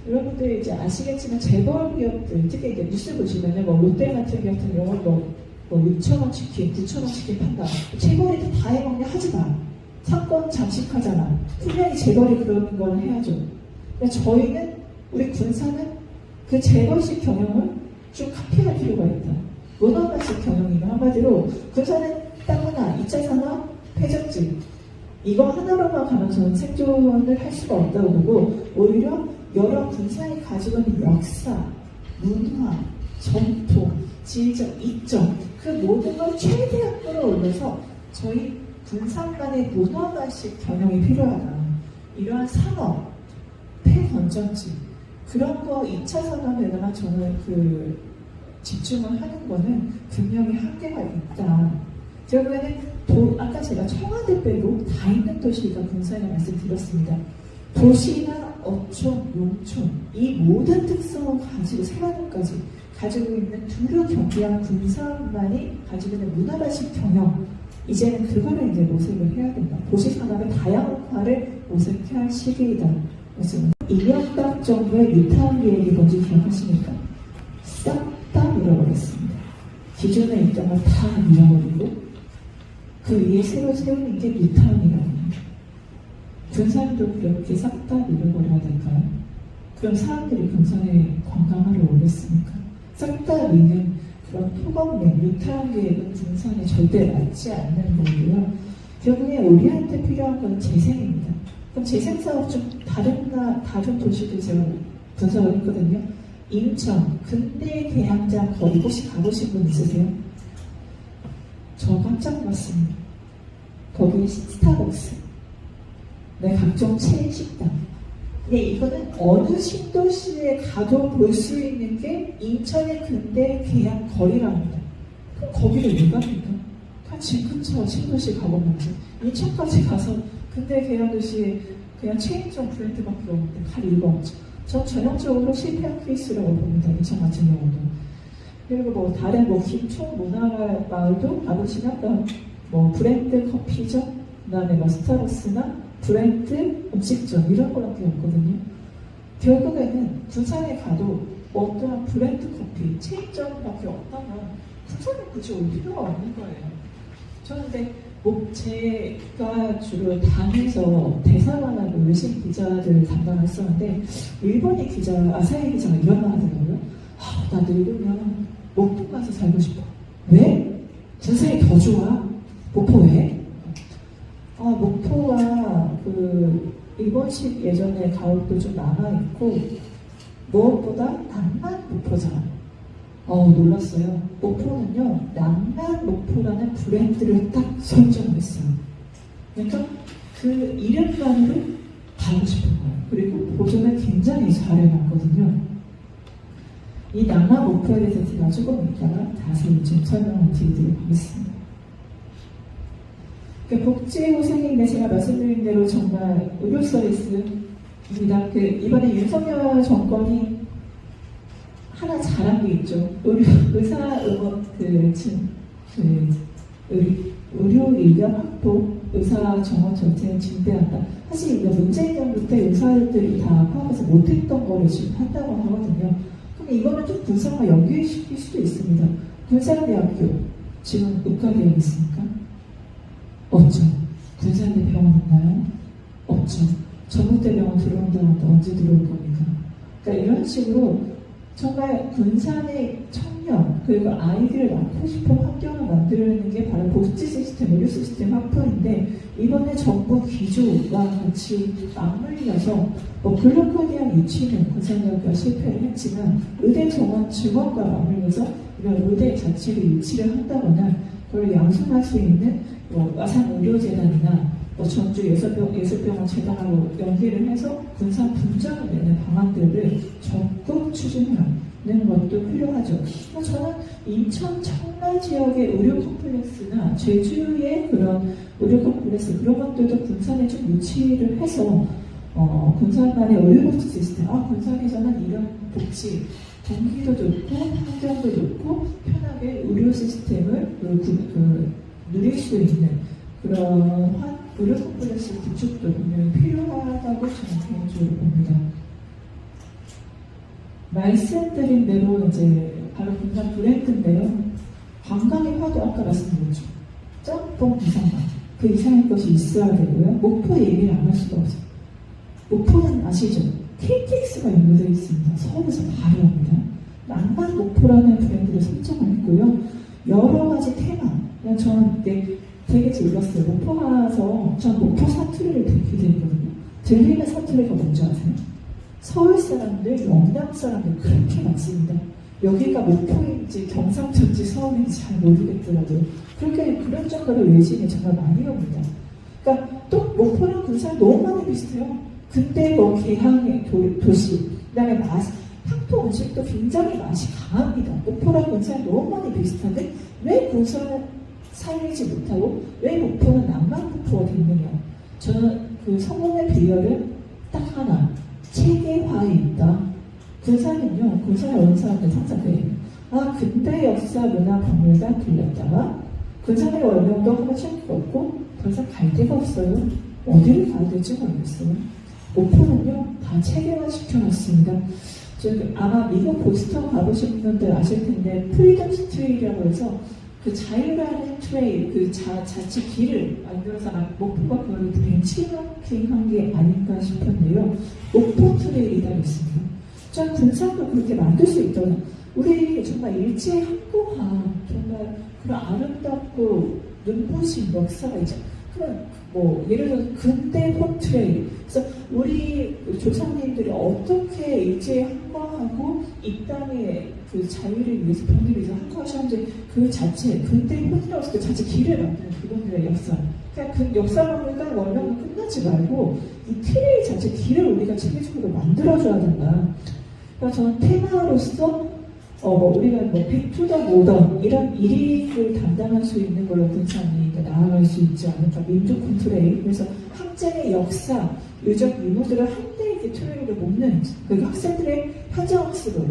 여러분들 이제 아시겠지만 재벌 기업들, 특히 이제 뉴스 보시면은 롯데 같은 같은 경우는 6,000원 치킨, 9,000원 치킨 판다. 재벌이 다 해먹냐? 하지 마. 상권 잠식하잖아. 분명히 재벌이 그런 건 해야죠. 근데 저희는, 우리 군산은 그 재벌식 경영을 좀 카피할 필요가 있다. 문화관식 경영이면 한마디로 군산은 땅 하나, 2차 산업, 폐적지, 이거 하나로만 가면 저는 생존을 할 수가 없다고 보고, 오히려 여러 군산이 가지고 있는 역사, 문화, 전통, 지리적 이점, 그 모든 걸 최대한 끌어올려서 저희 군산만의 문화관식 경영이 필요하다. 이러한 산업, 폐건전지, 그런 거 2차 산업에다가 저는 집중을 하는 거는 분명히 한계가 있다. 제가 보기에는 아까 제가 청와대 빼고 다 있는 도시가 군산에 말씀드렸습니다. 도시나 어촌, 농촌, 이 모든 특성을 가지고 생활까지 가지고 있는 두루 경비한 군산만이 가지고 있는 문화관식 경영, 이제는 그거를 이제 모색을 해야 된다. 도시 산업의 다양화를 모색해야 할 시기이다. 그래서 2년간 정도의 뉴타운 계획이 뭔지 기억하십니까? 싹 다 잃어버렸습니다. 기존의 입장을 다 잃어버리고 그 위에 새로 세우는 게 뉴타운이라는 겁니다. 군산도 그렇게 싹 다 잃어버려야 될까요? 그럼 사람들이 군산에 관광하러 오겠습니까? 싹 다 있는 그런 토건맹, 유타운 계획은 군산에 절대 맞지 않는 거고요. 결국에 우리한테 필요한 건 재생입니다. 그럼 재생 사업 좀 다른 도시도 제가 분석을 했거든요. 인천, 근대 계양장 거리 혹시 가보신 분 있으세요? 저 깜짝 놀랐습니다. 거기 스타벅스, 네, 각종 체인 식당. 네, 이거는 어느 신도시에 가도 볼 수 있는 게 인천의 근대 계양 거리랍니다. 그럼 거기를 왜 갑니까? 그냥 집 근처 신도시 가보면서 인천까지 가서 근대 계양 도시에 그냥 체인점 브랜드밖에 없는데 갈 이유가 없죠. 전 전형적으로 실패한 케이스라고 봅니다. 인천 같은 경우도. 그리고 뭐 다른 뭐 김총 문화마을도 가보시면 뭐 브랜드 커피점, 그다음에 뭐 스타벅스나 브랜드 음식점 이런 거밖에 없거든요. 결국에는 부산에 가도 어떠한 브랜드 커피, 체인점밖에 없다면 부산에 굳이 올 필요가 없는 거예요. 저는 근데 뭐 제가 주로 당에서 대사관하고 외신 기자들을 담당했었는데 일본의 기자, 아사히 기자가 이런 말 하더라고요. 나 늙으면 목포 가서 살고 싶어. 왜? 부산이 더 좋아. 목포 왜? 목포가 그 일본식 예전에 가옥도 좀 남아있고 무엇보다 낭만 목포잖아. 놀랐어요. 목포는요, 낭만 목포라는 브랜드를 딱 설정을 했어요. 그러니까 그 이름만으로 가고 싶은 거예요. 그리고 보존을 굉장히 잘해놨거든요. 이 낭만 목포에 대해서 제가 조금 이따가 자세히 좀 설명을 드리도록 하겠습니다. 복지후생인데 제가 말씀드린 대로 정말 의료 서비스입니다. 이번에 윤석열 정권이 하나 잘한 게 있죠. 의료 인력 확보, 의사 정원 정책을 진대한다. 사실 이거 문재인 정부 때 의사들이 다 파악해서 못했던 거를 지금 한다고 하거든요. 그럼 이거는 좀 군산과 연계시킬 수도 있습니다. 군산대학교 지금 의과대학 있습니까? 없죠. 군산대 병원 있나요? 없죠. 전북대병원 들어온다는데 언제 들어올 겁니까? 그러니까 이런 식으로 정말 군산의 청년 그리고 아이들을 낳고 싶은 환경을 만드는 게 바로 복지 시스템, 의료 시스템 확보인데 이번에 정부 기조와 같이 맞물려서 글로컬 대학 유치는 군산대학교가 실패를 했지만 의대 정원 증원과 맞물려서 이런 의대 자체를 유치를 한다거나 그걸 양성할 수 있는 아산의료재단이나 전주 예술병원 재단하고 연계를 해서 군산 분장을 내는 방안들을 적극 추진하는 것도 필요하죠. 저는 인천 청라 지역의 의료 컴플렉스나 제주의 그런 의료 컴플렉스 그런 것들도 군산에 좀 유치를 해서 군산만의 의료 복지 시스템, 군산에서는 이런 복지 동기도 좋고 환경도 좋고 편하게 의료 시스템을 누릴 수 있는 그런 의료 컴플렉스 구축도 분명히 필요하다고 저는 개인적으로 봅니다. 말씀드린 대로 이제 바로 군산 브랜드인데요. 관광의 화도 아까 말씀드렸죠. 짬뽕 이상만 그 이상의 것이 있어야 되고요. 목포 얘기를 안 할 수가 없어요. 목포는 아시죠? KTX가 연결되어 있습니다. 서울에서 바로 옵니다. 낭만 목포라는 브랜드를 설정을 했고요. 여러 가지 테마. 그냥 저는 되게 즐겼어요. 목포 가서 전 목포 사투리를 되게 기대했거든요. 들리는 사투리가 뭔지 아세요? 서울 사람들, 영남 사람들 그렇게 많습니다. 여기가 목포인지 경상도인지 서울인지 잘 모르겠더라고요. 그런 정도로 외진이 정말 많이 옵니다. 그러니까 또 목포랑 군산 너무 많이 비슷해요. 근데 계양의 도시, 그다음에 향토 음식도 굉장히 맛이 강합니다. 목포랑 군산 너무 많이 비슷한데 왜 군산은 살리지 못하고 왜 목포는 낭만 목포가 됐느냐? 저는 그 성공의 비결은 딱 하나, 체계화에 있다. 군산은요, 군산에 온 사람들 항상 그래요. 근대 역사 문화박물관 들렸다가 군산에 원령도 하나씩 걷고 더 이상 갈 데가 없어요. 어디를 가야 될지 모르겠어요. 목포는요, 다 체계화 시켜놨습니다. 아마 미국 보스턴 가보신 분들 아실 텐데 프리덤 스트리트라고 해서 그 자유라는 트레일, 그 자체 길을 만들어서 목포가 그걸 벤치마킹한 게 아닐까 싶은데요. 목포 트레일이 따로 있습니다. 전 군산도 그렇게 만들 수 있더라. 우리 정말 일제항공한 정말 그런 아름답고 눈부신 역사가 있죠. 그런 뭐 예를 들어서 근대 홈트레일. 그래서 우리 조상님들이 어떻게 일제항공하고 이 땅의 그 자유를 위해서 독립을 위해서 항거하셨는지 그 자체 근대 홈이라고 그 자체 길을 만드는 그분들의 역사. 그러니까 그 역사만 보니까 원명은 끝나지 말고 이 트레일 자체 길을 우리가 체계적으로 만들어줘야 된다. 그러니까 저는 테마로서 우리가 뭐 백투더 모던 이런 1위를 담당할 수 있는 걸로 군산이 나아갈 수 있지 않을까. 민족 컨트레일. 그래서 학생의 역사, 유적 유물들을 한데 이렇게 트레일을 묶는 그 학생들의 현장 학습을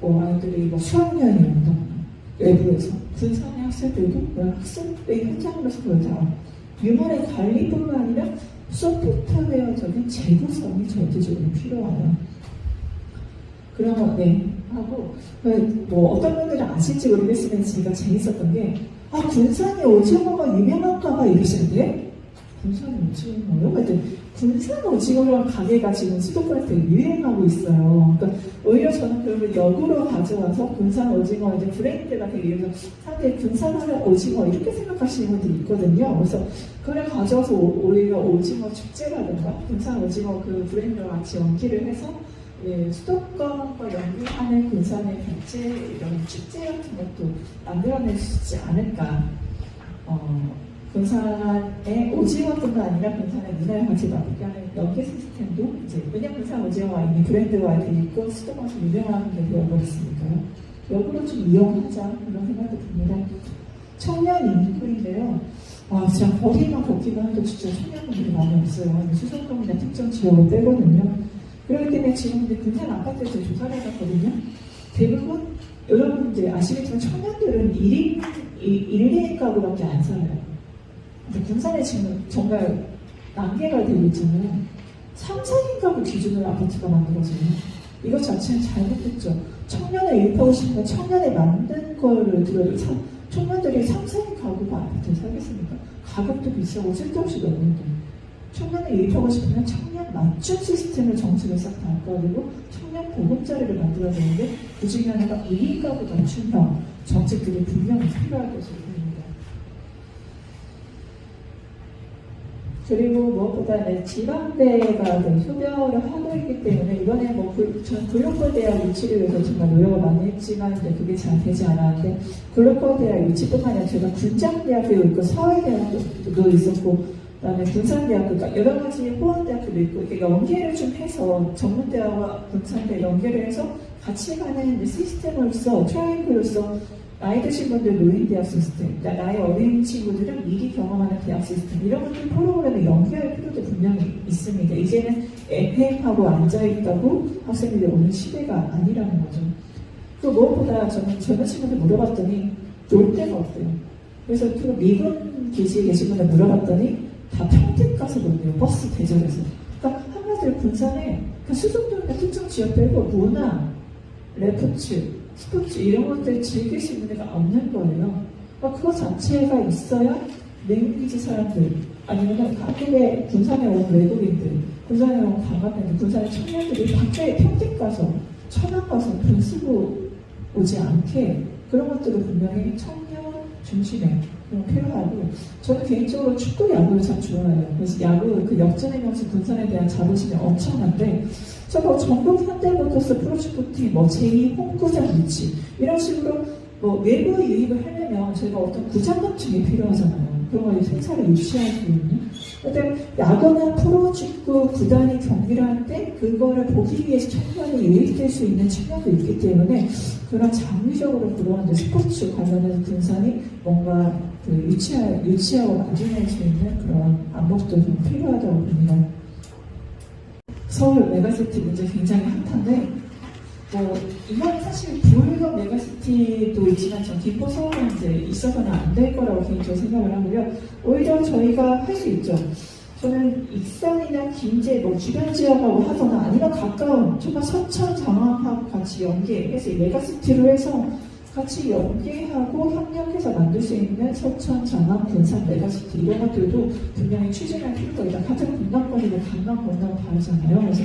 아이들이 수학여행이 온다. 외부에서 군산의 학생들도 그런 학생들의 현장으로서 그걸 다 유물의 관리뿐만 아니라 소프트웨어적인 재구성이 절대적으로 필요하다. 그런 하고 뭐 어떤 분들은 아실지 모르겠으면 제가 재밌었던 게 군산이 오징어가 유명한가 봐 이러시는데 군산 오징어요? 하여튼 군산 오징어라는 가게가 지금 수도권에서 유행하고 있어요. 그러니까 오히려 저는 그걸 역으로 가져와서 군산 오징어 이제 브랜드가 되게 이래서 사실 군산 오징어 이렇게 생각하시는 분들이 있거든요. 그래서 그걸 가져와서 오히려 오징어 축제라든가 군산 오징어 그 브랜드와 같이 연기를 해서 수도권과 연계하는 군산의 국제 이런 축제 같은 것도 만들어낼 수 있지 않을까. 군산의 오징어뿐만 아니라 군산의 문화를 같이 나쁘게 하는 연계 시스템도 이제 왜냐면 군산 오징어가 이미 브랜드가 돼 있고 수도권에서 유명한 게 되어버렸으니까요. 역으로 좀 이용하자 그런 생각도 듭니다. 청년 인구인데요. 진짜 거리만 걷기만 해도 진짜 청년분들이 많이 없어요. 수성동이나 특정 지역을 빼거든요. 그렇기 때문에 지금 군산 아파트에서 조사를 해봤거든요. 대부분 여러분 이제 아시겠지만 청년들은 1인 2인 가구밖에 안 살아요. 근데 군산에 지금 정말 난계가 되고 있잖아요. 3, 4인 가구 기준으로 아파트가 만들어져요. 이것 자체는 잘못됐죠. 청년을 유입하고 싶으면 청년에 만든 거를 들어도 청년들이 3, 4인 가구가 아파트에 살겠습니까? 가격도 비싸고 쓸데없이 너무한데. 청년을 유입하고 싶으면 청년 맞춤 시스템을 정책을 싹 다 바꿔주고 청년 보금자리를 만들어야 되는데 그 중에 하나가 1인 가구 맞춤형 정책들이 분명히 필요할 것으로 보입니다. 그리고 무엇보다 지방대가 소별을 하고 있기 때문에 이번에 전 글로벌 대학 유치를 위해서 정말 노력을 많이 했지만 그게 잘 되지 않았는데 글로벌 대학 유치뿐만 아니라 제가 군장대학도 있고 사회대학도 있었고 그다음에 군산대학교, 그러니까 여러 가지 호원대학교도 있고 이렇게 연계를 좀 해서 전문대학과 군산대 연계를 해서 같이 가는 시스템으로서 트라이앵글로서 나이 드신 분들 노인대학 시스템, 나이 어린 친구들은 미리 경험하는 대학 시스템 이런 것들 프로그램에 연계할 필요도 분명히 있습니다. 이제는 에펙하고 앉아있다고 학생들이 오는 시대가 아니라는 거죠. 또 무엇보다 저는 젊은 친구들 물어봤더니 놀 데가 없대요. 그래서 그 미군 기지에 계신 분들 물어봤더니 다 평택 가서 놀네요. 버스 대절해서. 그러니까 한마디로 군산에 수성동이나 특정 지역 빼고 문화, 레포츠, 스포츠 이런 것들 즐길 수 있는 데가 없는 거예요. 그러니까 그거 자체가 있어야 내국기지 사람들 아니면 각국의 군산에 온 외국인들, 군산에 온 관광객들, 군산의 청년들이 밖에 평택 가서 천안 가서 돈 쓰고 오지 않게 그런 것들을 분명히 청년 중심에 필요하고 저는 개인적으로 축구 야구를 참 좋아해요. 그래서 야구 그 역전의 명수 군산에 대한 자부심이 엄청난데 저거 전국 현대모터스 프로축구팀 제2 홈구장 위치 이런 식으로 외부 유입을 하려면 저희가 어떤 구장 건축이 필요하잖아요. 그런 걸 생사를 유치할 수 있는. 근데 야구나 프로축구 구단이 경기를 할 때 그거를 보기 위해서 청년이 유입될 수 있는 측면도 있기 때문에 그런 장기적으로 그러한 스포츠 관련해서 군산이 뭔가 유치하고 만들어낼 수 있는 그런 안목도 좀 필요하다고 봅니다. 서울 메가시티 문제 굉장히 핫한데 이건 사실 부울경 메가시티도 있지만 전 김포 서울은 이제 있어서는 안 될 거라고 개인적으로 생각을 하고요. 오히려 저희가 할 수 있죠. 저는 익산이나 김제 주변 지역하고 하거나 아니면 가까운 정말 서천 장안하고 같이 연계해서 이 메가시티로 해서 같이 연계하고 협력해서 만들 수 있는 서천, 장안, 군산, 메가시티 이런 것들도 분명히 추진할 필요가 있다. 같은 분당권이고 강남, 권역은 다르잖아요. 그래서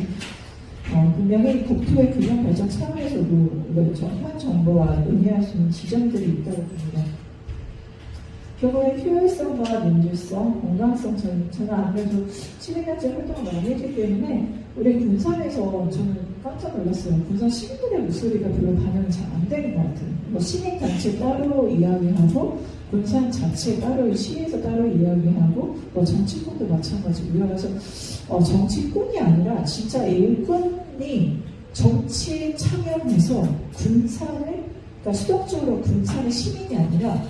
분명히 국토의 균형 발전 차원에서도 이걸 현안 정보와 의미할 수 있는 지점들이 있다고 봅니다. 결국에 효율성과 민주성, 건강성 저는 아무래도 7년째 활동을 많이 했기 때문에 우리 군산에서 저는 깜짝 놀랐어요. 군산 시민들의 목소리가 별로 반영이 잘 안 되는 것 같아요. 뭐 시민단체 따로 이야기하고 군산 자체 따로 시에서 따로 이야기하고 뭐 정치권도 마찬가지고요. 그래서 정치권이 아니라 진짜 일꾼이 정치에 참여해서 군산을 그러니까 수동적으로 군산의 시민이 아니라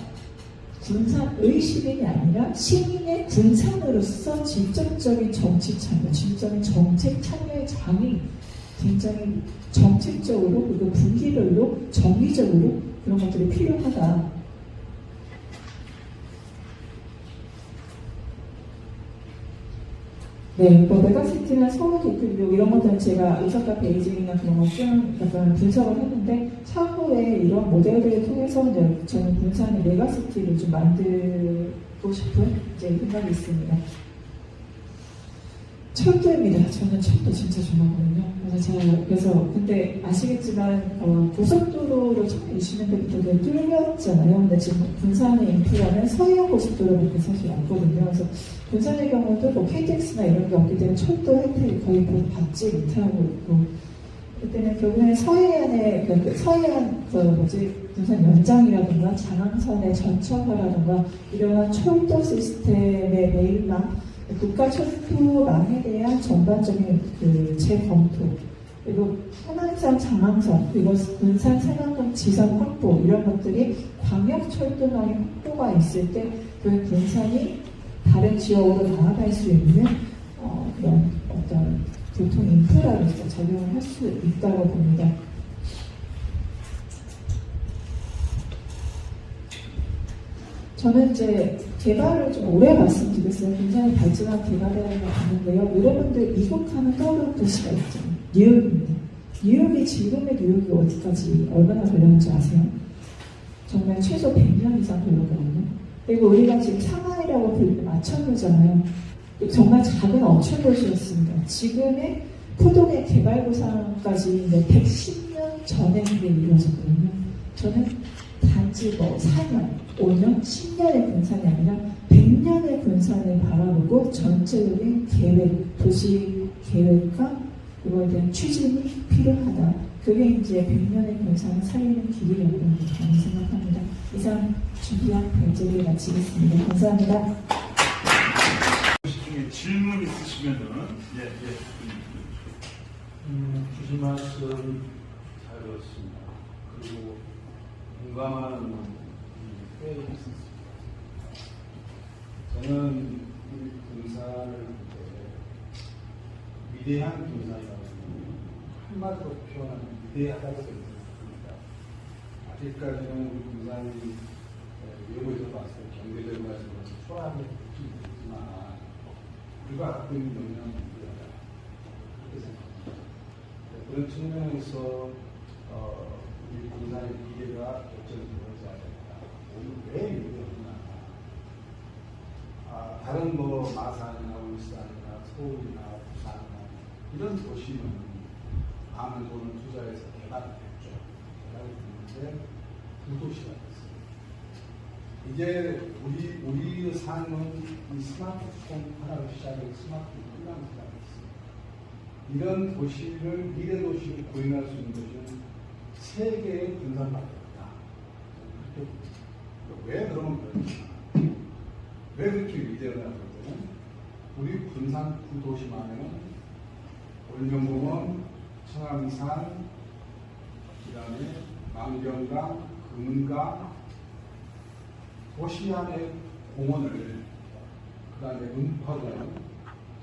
군산의 시민이 아니라 시민의 군산으로서 직접적인 정치 참여, 직접적인 정책 참여의 장이 굉장히 정책적으로 그리고 분기별로 정기적으로 그런 것들이 필요하다. 네, 뭐 메가시티나 서울 도쿄 이런 것들은 제가 오사카 베이징이나 그런 거좀 약간 분석을 했는데 차후에 이런 모델들을 통해서 이제 저는 군산의 메가시티를 좀 만들고 싶은 이제 생각이 있습니다. 철도입니다. 저는 철도 진짜 좋아하거든요. 그래서 근데 아시겠지만 고속도로를 처음 20년대부터 뚫렸잖아요. 근데 지금 군산의 인프라는 서해안 고속도로밖에 사실 없거든요. 그래서 군산의 경우도 뭐 KTX나 이런 게 없기 때문에 철도 혜택을 거의 받지 못하고 있고 그때는 결국엔 서해안의 군산 연장이라든가 장항선의 전철화라든가 이러한 철도 시스템의 매일랑 국가 철도망에 대한 전반적인 재검토 그리고 해남선, 장항선 그리고 군산, 상암동 지선 확보 이런 것들이 광역 철도망의 확보가 있을 때 그 군산이 다른 지역으로 나아갈 수 있는 그런 어떤 교통 인프라로서 적용을 할 수 있다고 봅니다. 저는 이제 개발을 좀 오래 말씀드렸어요. 굉장히 발전한 개발을 봤는데요. 여러분들 미국하면 떠오르는 도시가 있죠. 뉴욕입니다. 뉴욕이 지금의 뉴욕이 어디까지 얼마나 걸렸는지 아세요? 정말 최소 100년 이상 걸렸거든요. 그리고 우리가 지금 상하이라고 불리는 마천루잖아요. 정말 작은 어촌 도시였습니다. 지금의 포동의 개발 구상까지 110년 전에 그게 이루어졌거든요. 저는 단지 4년, 5년, 10년의 군산이 아니라 100년의 군산을 바라보고 전체적인 계획, 도시 계획과 그거에 대한 추진이 필요하다. 그게 이제 100년의 군산을 살리는 길이라고 저는 생각합니다. 이상 준비한 발제를 마치겠습니다. 감사합니다. 중에 질문 있으시면은 주신 말씀 잘 들었습니다. 그리고 공감하는 표현이 있었습니다. 저는 이 군산을 볼 때 위대한 군산이라고 한마디로 표현하면 위대하다고 생각합니다. 아직까지는 우리 군산이 외국에서 봤을 때 경제적으로 봤을 때 초라하게 있지만 우리가 갖고 있는 역량은 위대하다. 그렇게 생각합니다. 그런 측면에서 우리 군산의 기계가 결정되어져야 된다. 오늘 왜 위대하구나. 다른 마산이나 울산이나 서울이나 부산이나 이런 도시는 많은 돈을 투자해서 개발됐죠. 개발이 됐는데 구도시가 됐습니다. 이제 우리의 삶은 이 스마트폰 하나로 시작해서 스마트폰 끝나는 시작했습니다. 이런 도시를 미래 도시를 구현할 수 있는 것은 세계의 군산밖에 없다. 왜 그러면 그렇냐? 왜 그렇게 위대하냐 할 때는 우리 군산 구도시만에는 올명공원, 청암산, 그다음에 망경강, 금강, 도시 안의 공원을 그다음에 은파동,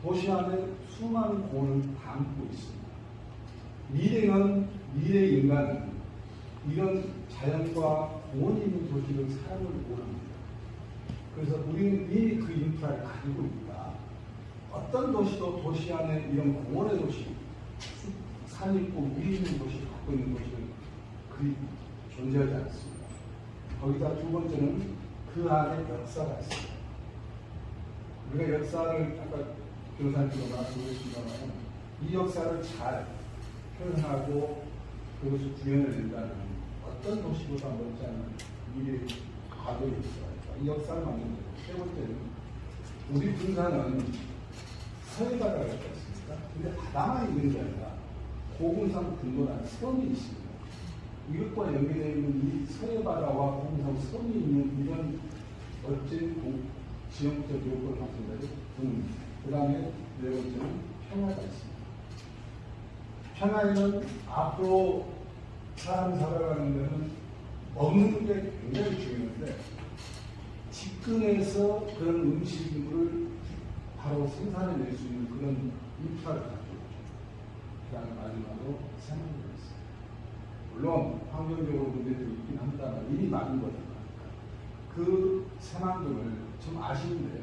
도시 안에 수많은 공원을 담고 있습니다. 미래 인간은 이런 자연과 공원이 있는 도시를 사람을 원합니다. 그래서 우리는 이미 그 인프라를 가지고 있다. 어떤 도시도 도시 안에 이런 공원의 도시, 산 있고 물 있는 도시를 갖고 있는 도시는 그리 존재하지 않습니다. 거기다 두 번째는 그 안에 역사가 있습니다. 우리가 역사를 아까 교사님께서 말씀하셨습니다만 이 역사를 잘 표현하고 그것을 구현을 낸다면 어떤 도시보다 멀지 않은 미래의 과거의 역사가 있다. 이 역사를 만드는 거예요. 세 번째는 우리 군산은 서해바다가 있지 않습니까? 근데 바다만 있는 게 아니라 고군산 군도라는 섬이 있습니다. 이것과 연계되어 있는 이 서해바다와 고군산 섬이 있는 이런 멋진 지형적 요건을 말씀드려요. 그 다음에 네 번째는 평화가 있습니다. 평화에는 앞으로 사람 살아가는 데는 먹는 게 굉장히 중요한데 직근에서 그런 음식물을 바로 생산해낼 수 있는 그런 인프라를 가지고 있죠. 그 다음에 마지막으로 생활이 있습니다. 물론 환경적으로 문제들이 있긴 합니다만 이미 많은 거니까 그 새만금을 좀 아시는데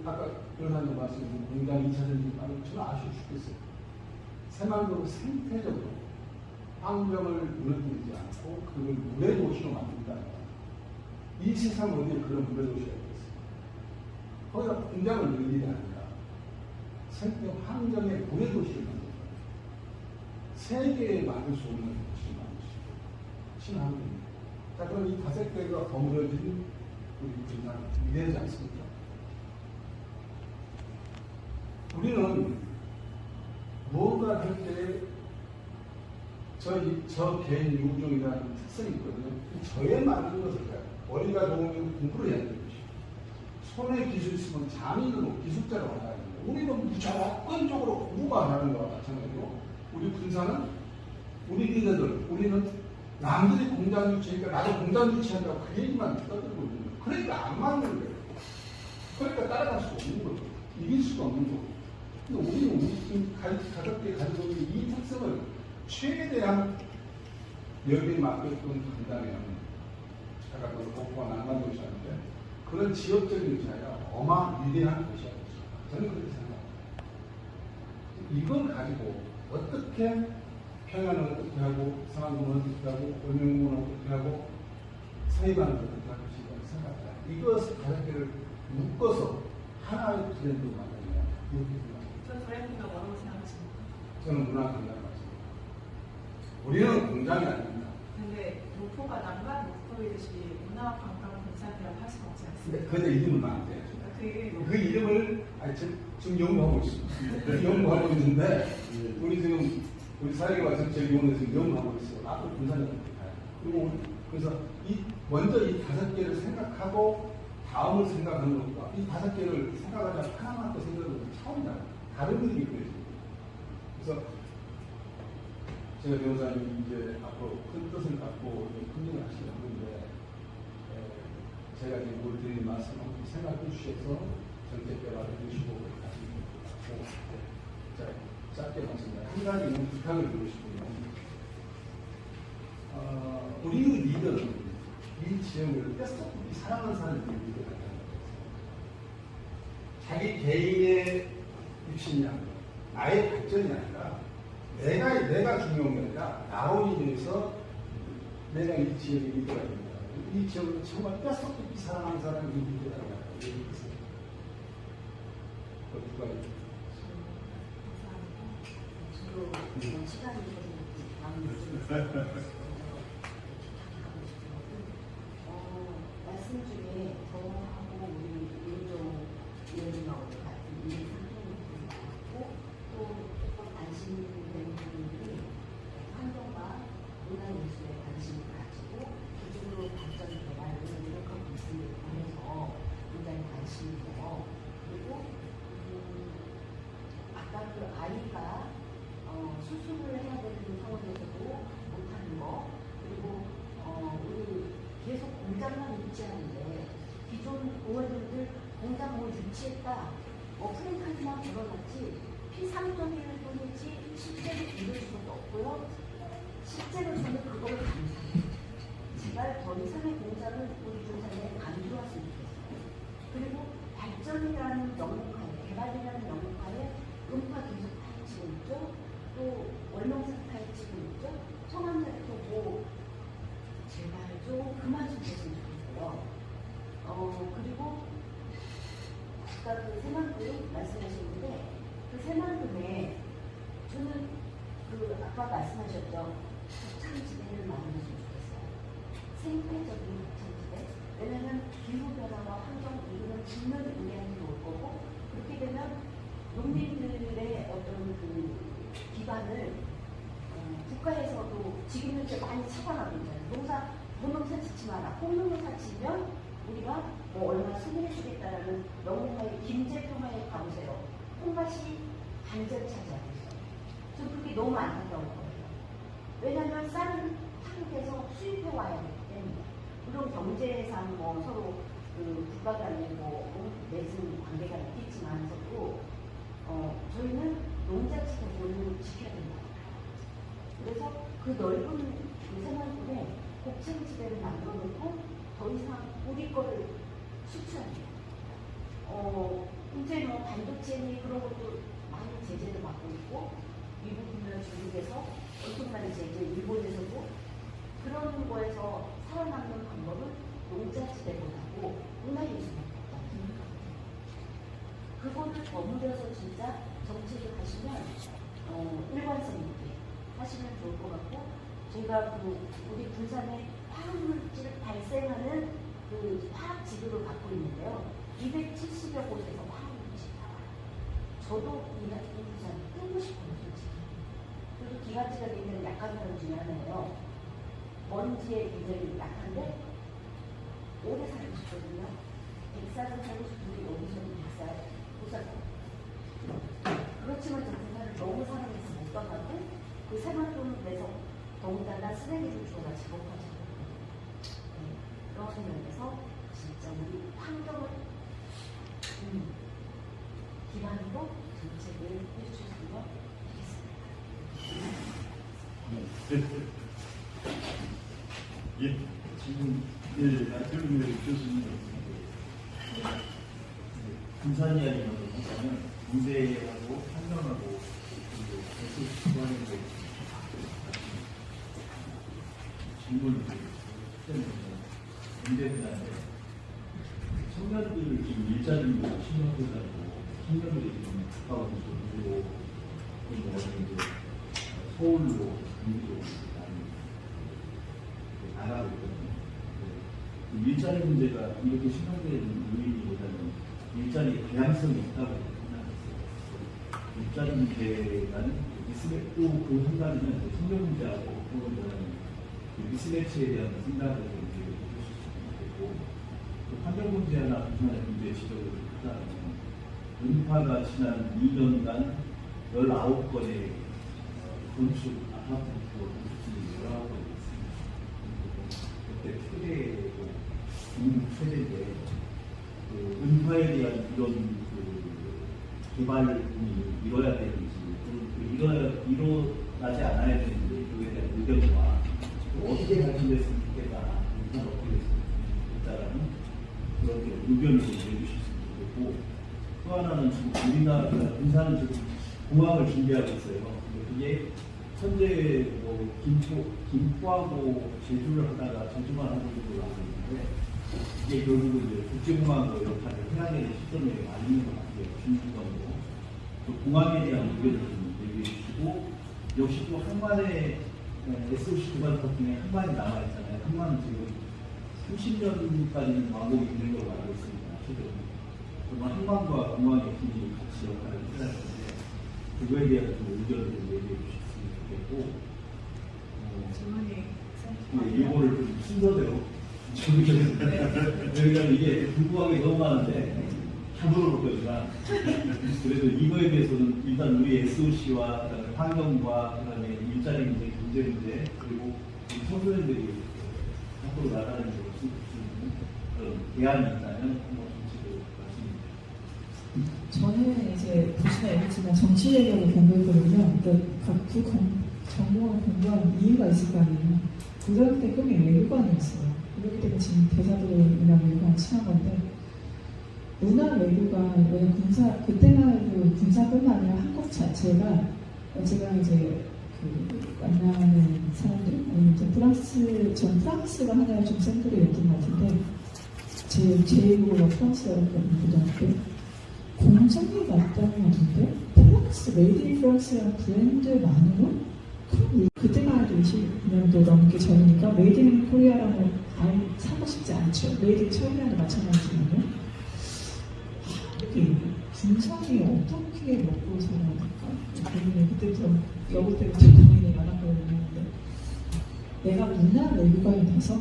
아까 변호사님 말씀하신 공장 2차 전지 말고 저는 아쉬워 죽겠어요. 새만금을 생태적으로 환경을 무너뜨리지 않고 그걸 물의 도시로 만든다. 이 세상 어디에 그런 물의 도시가 있겠어요? 거기다 공장을 넣는 일이 아니라 생태 환경의 물의 도시를 만든다. 세계에 만들 수 없는 도시를 만드시고 친환경입니다. 자, 그럼 이 다섯 개가 버무려진 우리 군산 미래지 않습니까? 우리는 무언가 할 때 저 개인 유종이라는 특성이 있거든요. 저에 맞는 것을 해요. 머리가 좋으면 공부를 해야 되는 것이고 손에 기술이 있으면 장인으로 기술자로 와야 됩니다. 우리는 무조건적으로 공부만 하는 거와 마찬가지로 우리 군사는 우리 리더들 우리는 남들이 공장 유치니까 나도 공장 유치한다고 그 얘기만 떠들고 있는 거예요. 그러니까 안 맞는 거예요. 그러니까 따라갈 수 없는 거예요. 이길 수가 없는 거예요. 근데 우리는 우리 가볍게 가지고 있는 이 특성을 최대한 여기에 맞게끔 간다면 아까 그 복구가 난간 도시하는데 그런 지역적인 자가 어마위대한 도시가 되죠. 저는 그렇게 생각합니다. 이걸 가지고 어떻게 평양을 어떻게 하고 상암군을 어떻게 하고 원영군을 어떻게 하고 서해반을 어떻게 할 것인가 생각합니다. 이것을 다섯 개를 묶어서 하나의 트렌드로 만드냐 이렇게 생각합니다. 저 트렌드가 뭐라고 생각하십니까? 저는 문화관광 맞습니다. 우리는 공장이 아닙니다. 근데 목포가 난간 목포이듯이 문화관광공사이라고 할 수는 없지 않습니까? 근데 이름은 안 돼요. 그 이름을 지금 연구하고 있습니다. 연구하고 있는데 우리 지금 우리 사회가 정책위원회 지금 연구하고 있어요. 앞으로 군산이 어떻게 가요. 그리고 그래서 먼저 이 다섯 개를 생각하고 다음을 생각하는 것과 이 다섯 개를 생각하지 않고 하나만 더 생각하는 것은 차원이 다른 일이 그래요. 그래서 제가 변호사님이 이제 앞으로 큰 뜻을 갖고 큰 일을 하시려고 하는데 제가 지금 뭘 드리는 말씀을 생각해 주셔서 정책 개발해 주시고 하시고 자, 짧게 말씀드립니다. 한 가지는 부탁을 드리고 싶은데 우리 리더는 이 지역을 뼛속까지 사랑하는 사람들이 리더가 된다는 거죠. 자기 개인의 입신이 아니라 나의 발전이 아니라 내가 중요한 게 아니라 나로 인해서 내가 이 지역의 리더가 됩니다. 이 지역을 정말 뼛속 깊이 사랑하는 사람이 리더가 된다. 이렇게 있어요. 누가 있어요? 주로 시간이 말씀 중에 저하고 우리 윤종 위원님하고 같은 이 상품을 갖고 또 조금 관심되는 분들이 환경과 문화예술에 관심을 가지고 그쪽으로 발전 개발을 노력하고 있음을 보면서 굉장히 관심이 있고요. 그리고 아까 그 아이가 수술을 해야 되는 상황에서도 못하는 거 그리고 우리 계속 공장만 유치하는데 기존 의원님들 공장을 유치했다 프랜차이즈만 걸어놨지 P3.1을 보냈지 실제로 이룰 수도 없고요. 실제로 저는 그걸 감사해요. 제발 더 이상의 공장을 우리 군산에 안 들어왔으면 좋겠어요. 그리고 발전이라는 영문화에 개발이라는 영문화에 음파 계속 파헤치고 있죠. 또 원룸사 파헤치고 있죠. 성함자리도 뭐 제발 좀 그만 좀 했으면 좋겠어요. 그리고 아까 그 새만금 말씀하셨는데 그 새만금에 저는 그 아까 말씀하셨죠. 곡창지대를 만들어주면 좋겠어요. 생태적인 곡창지대. 왜냐하면 기후변화와 환경 이거는 분명히 우리한테 올 거고 그렇게 되면 농민들의 어떤 그 기반을 국가에서도 지금 현재 많이 차관하고 있잖아요. 농농사 짓지 마라. 콩농사 지면 우리가 뭐 얼마나 수혜해 주겠다라는 영국의 김제평화에 가보세요. 콩밭이 반절 차지하고 있어요. 저 그게 너무 안타까운 거예요. 왜냐하면 쌀은 한국에서 수입해 와야 되기 때문에 물론 경제상 뭐 서로 그 국가 간에 뭐 맺은 관계가 있겠지만서도 저희는 농작지 대표를 지켜야 된다. 그래서 그 넓은 그 생활권에 곡창지대를 만들어 놓고 더 이상 우리 거를 수출합니다. 이제 뭐 반도체니 그런 것도 많은 제재를 받고 있고 미국이나 중국에서 엄청난 제재, 일본에서도 그런 거에서 살아남는 방법은 농작지대보다고 문화예술입니다. 그거를 버무려서 진짜 정책을 하시면 일관성 있게 하시면 좋을 것 같고 제가 그 우리 부산에 화학물질 발생하는 그 화학지구를 갖고 있는데요. 270여 곳에서 화학물질이 나와요. 저도 이 부산에 뜨고 싶어요, 솔직히. 그리고 기관지가 굉장히 약한 사람 중에 하나예요. 먼지에 굉장히 약한데 오래 살고 싶거든요. 100살을 살고 싶은데 여기서는 100살 못 살고. 그렇지만 저 부산을 너무 사랑해서 못 떠나고 그 생활돈을 내서 더군다나 쓰레기를 주어다 작업하죠. 그런 면에서 진짜 우리 환경을 기반으로 정책을 해주셨으면 좋겠습니다. 예, 지금 박정희 교수님 군산 이야기를 하면 문제하고 환경하고 계속 기반에 질문을 문제인데 청년들 지금 일자리로 신청해가지고 청년들이 지금 가까운 곳으로 그리고 이제 서울로 경기도 많이 나가고 있거든요. 일자리 문제가 이렇게 심하게는 요인보다는 일자리 다양성이 있다고 생각했어요. 일자리 문제가 또 한다면 청년 문제하고 그거는 미스매치에 대한 생각을 해주실 수 있고 환경 문제 하나 부산의 문제 지적을 하자면 은파가 지난 2년간 19건의 건축 아파트 건축이 19건 있습니다. 그때 최대고 중국 최대인데 그 은파에 대한 이런 그 개발이 이뤄야 되는지 일어나지 않아야 되는지 그에 대한 의견과 어떻게 발전됐으면 좋겠다, 일단 어떻게 됐으면 좋겠다라는 그런 의견을 좀 내주실 수 있고 또 하나는 지금 우리나라 군산은 지금 공항을 준비하고 있어요. 그게 현재 뭐 김포하고 제주를 하다가 제주만 하는 걸로 알고 있는데 이게 결국은 이제 국제공항으로 역할을 해야 되는 시점에 많이 있는 것 같아요. 중국으로 또 공항에 대한 의견을 좀 얘기해 주시고 역시 또 한반에 SOC 기반 법중에 한반이 남아있잖아요. 한반은 지금 30년까지는 완공이 되는 걸로 알고 있습니다. 최근 정말 한반과 공항의 힘이 같이 역할을 해야 되는데 그거에 대한 좀 의견을 좀 얘기해 주셨으면 좋겠고 이거를 좀 순서대로 정리했는데 저희가 이게 불구하게 너무 많은데 다 물어볼 거지만 그래도 이거에 대해서는 일단 우리 SOC와 그다음에 환경과 그다음에 일자리 문제, 경제 문제 그리고 우리 청소년들이 앞으로 나가는 데 없을 수 있는 그런 대안이 있다면 한번 정치를 말씀드립니다. 저는 이제 보시면 알겠지만 정치 얘기하고 공부했거든요. 그러니까 각 전공을 공부한 이유가 있을 거 아니에요. 고등학교 때 꿈이 외교관이었어요. 그렇기 때문에 지금 대사들이나 외교관 친한 건데 문화 외교가 왜냐면 그때만 해도 군사뿐만 아니라 한국 자체가 제가 이제 그 만나는 사람들 아니면 전 프랑스가 하나의 좀 샘플이었던 것 같은데 제2국어가 프랑스어였거든요, 고등학교. 공장이 맞다는데 프랑스, 메이드 인 프랑스라는 브랜드만으로 그때만 해도 20년도 넘게 전이니까 메이드 인 코리아라는 아예 사고 싶지 않죠. 메이드 인 차이나도 마찬가지거든요. 이게 군산이 어떻게 먹고 살아야 될까? 고민이 그때부터 여고 때부터 고민이 많았거든요. 내가 문화 외교관이 돼서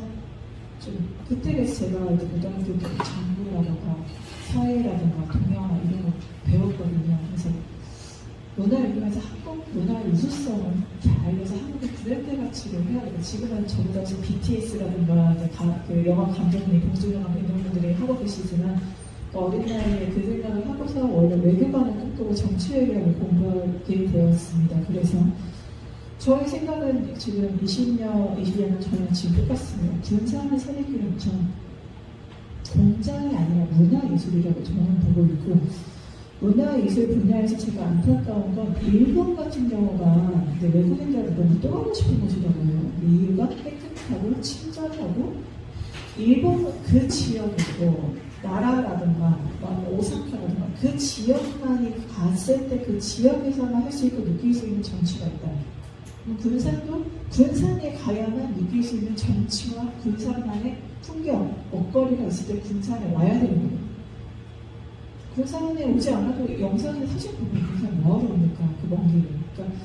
좀 그때 제가 이제 고등학교 때 정부라든가 사회라든가 동양화 이런 거 배웠거든요. 그래서 문화 외교관에서 한국 문화의 우수성을 이렇게 알려서 한국의 브랜드 가치를 해야 되고 지금은 저보다 BTS라든가 그 영화 감독님, 봉준호 감독 이런 분들이 하고 계시지만 어린 나이에 그 생각을 하고서 원래 외교관을 꿈꾸고 정치외교를 공부하게 되었습니다. 그래서 저의 생각은 지금 20년 전에 지금 똑같습니다. 군산을 살리기는 전 공장이 아니라 문화예술이라고 저는 보고 있고 문화예술 분야에서 제가 안타까운 건 일본 같은 경우가 외국인들을 너무 또 가고 싶은 곳이라고요. 이유가 깨끗하고 친절하고 일본 그 지역이고 나라라든가 오사카라든가 그 지역만이 갔을 때 그 지역에서만 할 수 있고 느낄 수 있는 정치가 있다. 군산도 군산에 가야만 느낄 수 있는 정치와 군산만의 풍경, 먹거리가 있을 때 군산에 와야 되는 거예요. 군산에 오지 않아도 영상에 사진 보면 군산 뭐하러 옵니까? 그 먼 길을. 그러니까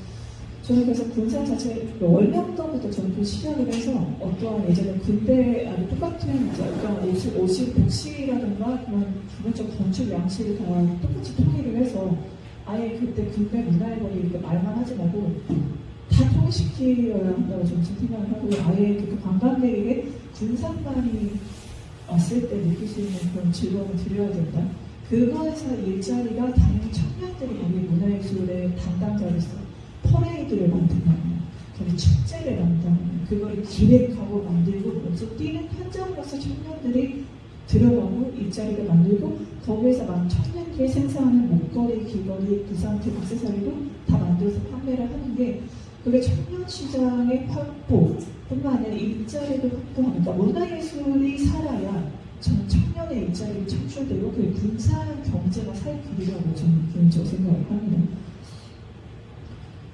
저는 그래서 군산 자체 월명도부터 저는 시작을 해서 어떠한 예전에 군대 아니 똑같은 어떤 옷이 복식이라든가 그런 기본적 건축 양식을 다 똑같이 통일을 해서 아예 그때 군대 문화의 거리 이렇게 말만 하지 말고 다 통일시켜야 한다고 저는 생각을 하고 아예 그 관광객에게 군산만이 왔을 때 느낄 수 있는 그런 즐거움을 드려야 된다. 그거에서 일자리가 당연히 청년들이 거기 문화예술의 담당자로서 퍼레이드를 만든다면, 거기 축제를 만든다면, 그걸 기획하고 만들고, 여기서 뛰는 현장으로서 청년들이 들어가고 일자리를 만들고, 거기에서 청년들이 생산하는 목걸이, 귀걸이, 부상품, 액세서리도 다 만들어서 판매를 하는 게 그게 청년 시장의 확보뿐만 아니라 일자리를 확보하니까 문화예술이 살아야 청년의 일자리를 창출되고 그 군산 경제가 살 길이라고 저는 개인적으로 생각을 합니다.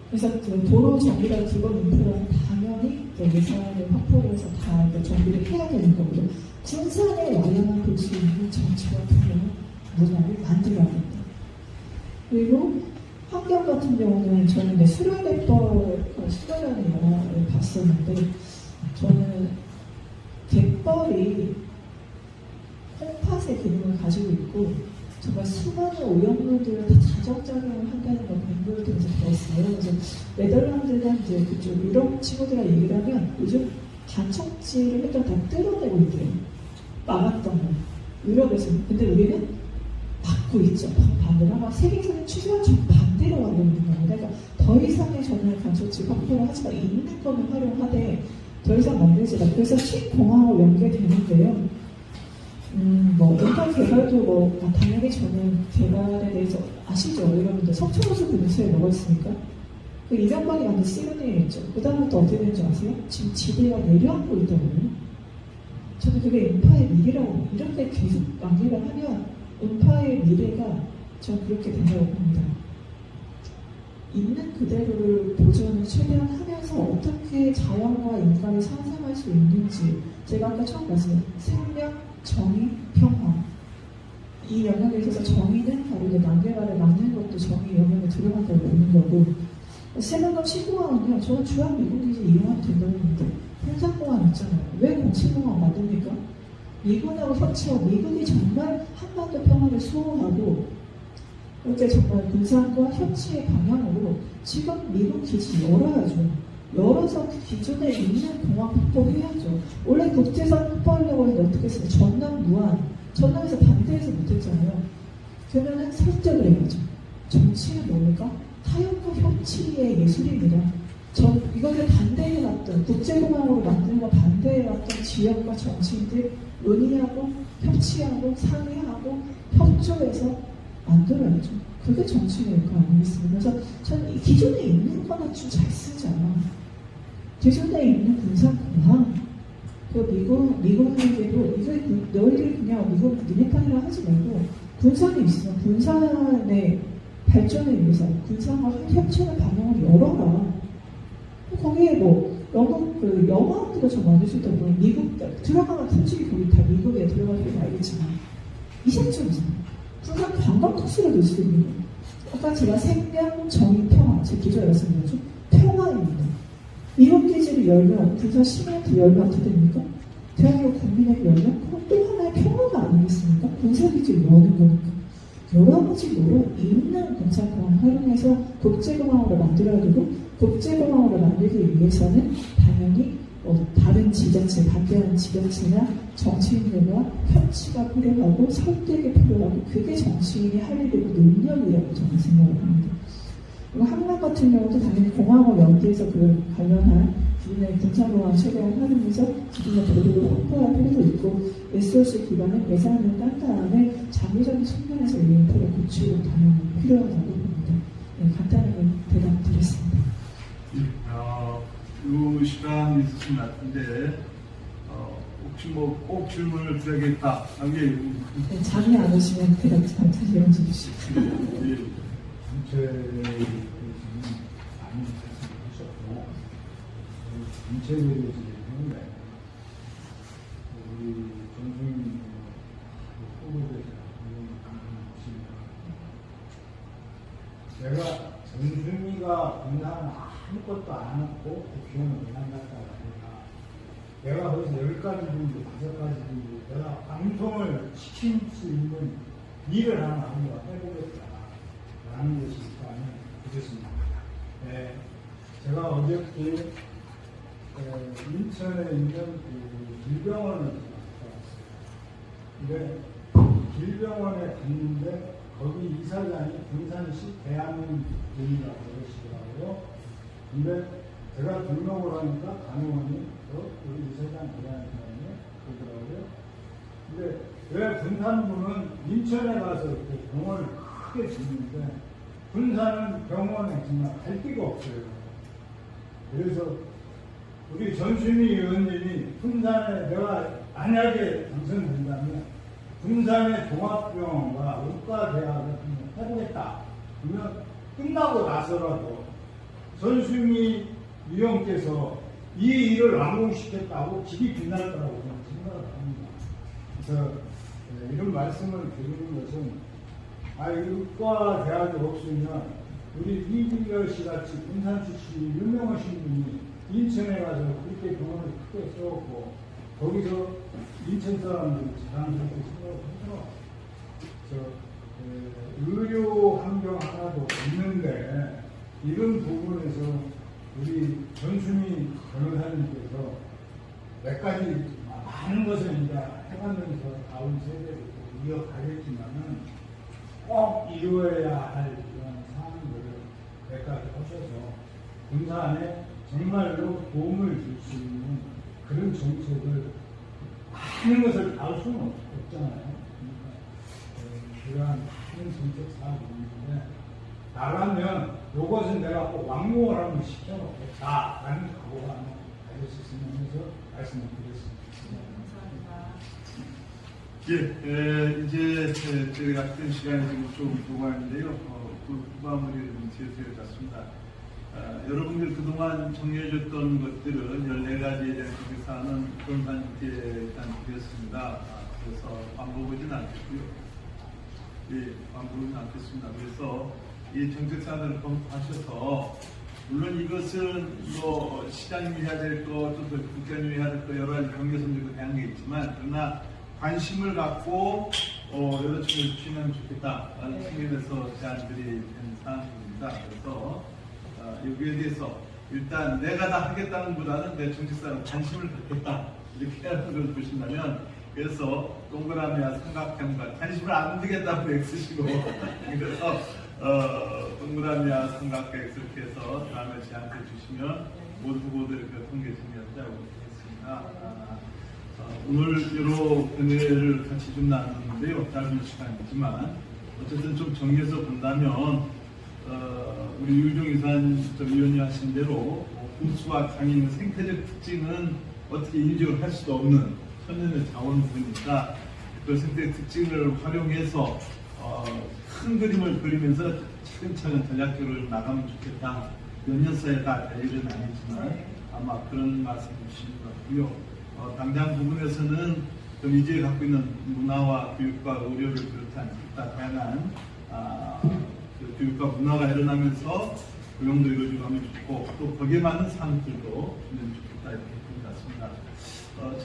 그래서 그 도로 정비가 기본 인프라는 당연히 예산을 확보를 해서 다 정비를 해야 되는 거고요. 군산에 와야만 볼 수 있는 정치와 풍경, 문화를 만들어야 된다. 그리고 환경 같은 경우는 저는 수련대법 수련하는 영화를 봤었는데 저는 갯벌이 콩팥의 기능을 가지고 있고 정말 수많은 오염물들을 다 자정작용을 한다는 걸 공부를 통해서 배웠어요. 그래서 네덜란드나 이제 그쪽 유럽 친구들과 얘기를 하면 요즘 간척지를 일단 다 뜯어내고 있대요. 막았던 거. 유럽에서. 근데 우리는 받고 있죠. 반대로 아마 세계적인 추세와 좀 반대로 가고 있는 겁니다. 그러니까 더 이상의 저는 간척지 확보를 하지만 있는 거는 활용하되 더 이상 만들지 마. 그래서 신공항으로 연계되는데요. 인터 개발도 당연히 저는 개발에 대해서 아시죠? 여러분들 석촌호수 근처에 뭐가 있습니까? 그 이명박이 만든 시그널이 있죠. 그 다음부터 어떻게 되는지 아세요? 지금 지대가 내려앉고 있다고요. 저는 그게 음파의 미래라고 이렇게 계속 연계를 하면 음파의 미래가 전 그렇게 된다고 봅니다. 있는 그대로를 보존을 최대한 하면서 어떻게 자연과 인간이 상생할 수 있는지 제가 아까 처음 말씀드린 생명, 정의, 평화 이 영역에 있어서 정의는 바로 이제 난개발을 막는 것도 정의 영역에 들어간다고 보는 거고 세명강 신공항은요 저는 주한미군기지 이용하면 된다고 보는데 홍산공항 있잖아요. 왜 공신공항 만듭니까? 미군하고 협치하고 미군이 정말 한반도 평화를 수호하고 그렇게 정말 군산과 협치의 방향으로 지금 미군 기지 열어야죠. 열어서 그 기존에 있는 공항 확보해야죠. 원래 국제선 확보하려고 했는데 어떻게 했어요? 전남, 무안. 전남에서 반대해서 못했잖아요. 그러면은 설득을 해야죠. 정치는 뭡니까? 타협과 협치의 예술입니다. 이것을 반대해왔던, 국제공항으로 만드는 거 반대해왔던 지역과 정치인들 논의하고, 협치하고, 상의하고, 협조해서 만들어야죠. 그게 정치의 역할 아니겠습니까? 그래서 저는 기존에 있는 거나 좀 잘 쓰자. 기존에 있는 군산공항, 그 미국에게도 이거 너희들이 그냥 이거 민핵관이라 하지 말고 군산이 있으면 군산의 발전을 위해서 군산과 협치하는 방향을 열어라. 거기에 뭐 영화학교가 좀 많을 수 있다고 보면 미국 들어가면 솔직히 거기 다 미국에 들어가서 알겠지만 이상적이잖아요. 군산 관광 코스로 될 수도 있는 거예요. 아까 제가 생명, 정의, 평화 제 기조에 말씀드렸죠. 평화입니다. 이런 기지를 열면 군산 시민한테 열면 어떻게 됩니까? 대한민국 국민에게 열면 그건 또 하나의 평화가 아니겠습니까? 군사 기지를 여는 거니까. 여러 가지로 있는 공산공항을 활용해서 국제공항으로 만들어야 되고 국제공항으로 만들기 위해서는 당연히 다른 지자체, 반대하는 지자체나 정치인들과 협치가 필요하고 설득이 필요하고 그게 정치인이 할 일이고 능력이라고 저는 생각을 합니다. 그리고 한강 같은 경우도 당연히 공항을 연계해서 그 관련한 기존의 군산공항 체계를 활용해서 기존의 도로를 확보할 필요도 있고 SOC 기반의 예산을 딴 다음에 장기적인 측면에서 이 인프라 구축은 당연히 필요하다고 봅니다. 네, 간단하게 대답드렸습니다. 이 시간 있으신 것 같은데 혹시 뭐 꼭 질문을 드려야겠다. 네, 잠이 안 오시면 대답 다시 연주 주시고. 전체를 많이 말씀하셨고 전체적으로 얘기했는데 우리 전승 후보께서 제가 전승이가 군산 아무것도 안 했고 국회의원 그냥 갔다가 아니라 내가 벌써 10가지 정도 5가지 정도 내가 방송을 시킬 수 있는 일을 하나 한번 해보겠다 라는 것이 일단은 그렇습니다. 네, 제가 어저께 인천에 있는 그 길병원을 갔다 왔어요. 근데 길병원에 갔는데 거기 이사장이 군산시 대한민국이라고 그러시더라고요. 근데 제가 등록을 하니까 간호원이 우리 이사장 대한민국이네 그러더라고요. 근데 왜 군산부는 인천에 가서 그 병원을 크게 짓는데 군산은 병원에 정말 갈 데가 없어요. 그래서 우리 전순희 의원님이 군산에 내가 만약에 당선된다면 군산의 종합병원과 의과대학을 해보겠다. 그러면 끝나고 나서라도 전순희 위원께서 이 일을 완공시켰다고 길이 빛날 거라고 저는 생각을 합니다. 그래서 이런 말씀을 드리는 것은 의과대학이 없으면 우리 이준열 씨 같이 군산 출신이 유명하신 분이 인천에 가서 그렇게 병원을 크게 세웠고 거기서 인천 사람들이 자랑스럽게 생각을 하더라고요. 의료 환경 하나도 없는데 이런 부분에서 우리 전순희 변호사님께서 몇 가지 많은 것을 이제 해가면서 다음 세대를 이어가겠지만은 꼭 이루어야 할 이런 사항들을 몇 가지 하셔서 군산에 정말로 도움을 줄 수 있는 그런 정책을 많은 것을 다 할 수는 없잖아요. 그러니까 그러한 많은 정책 사항이 있는데 나가면 이것은 내가 꼭 왕무을 한번 시켜놓겠다라는 각오가 가질 수 있으면 해서 말씀을 드렸습니다. 예, 이제 저희 같은 시간이 지금 좀 도가는데요. 그 마무리를 좀 지어드릴 것 같습니다. 여러분들 그동안 정리해줬던 것들은 14가지에 대한 정책사항은 변호사님께 일단 드렸습니다. 그래서 반복하지는 않겠고요. 예, 반복하지는 않겠습니다. 그래서 이 정책사항을 검토하셔서 물론 이것은 뭐 시장님이 해야 될 거, 또 국장님이 해야 될 거 여러 가지 경계선들도 다양한 게 있지만 그러나 관심을 갖고 여러 층을 주시면 좋겠다라는 측면에서 제안들이 된 사항입니다. 그래서 여기에 대해서 일단 내가 다 하겠다는 보다는 내 정책사로 관심을 갖겠다 이렇게 하는 걸 보신다면 그래서 동그라미와 삼각형과 관심을 안 두겠다고 X시고 그래서 동그라미와 삼각형 이렇게 해서 다음에 제안해 주시면 모두 후보들 통계 정리하자고 하겠습니다. 오늘 여러 견해를 같이 좀 나눴는데요. 짧은 시간이지만 어쨌든 좀 정리해서 본다면 우리 유종이산 위원이 하신 대로 군수와 강인의 생태적 특징은 어떻게 인정을 할 수도 없는 천년의 자원부니까 그 생태 특징을 활용해서 큰 그림을 그리면서 차근차근 전략적으로 나가면 좋겠다. 몇 년 사이에 다 될 일은 아니지만 아마 그런 말씀 주신 것 같고요. 당장 부분에서는 이제 갖고 있는 문화와 교육과 의료를 비롯한 다양한 그 교육과 문화가 일어나면서 고용도 이루어지고 하면 좋고 또 거기에 맞는 산업들도 있으면 좋겠다 이렇게 본 것 같습니다.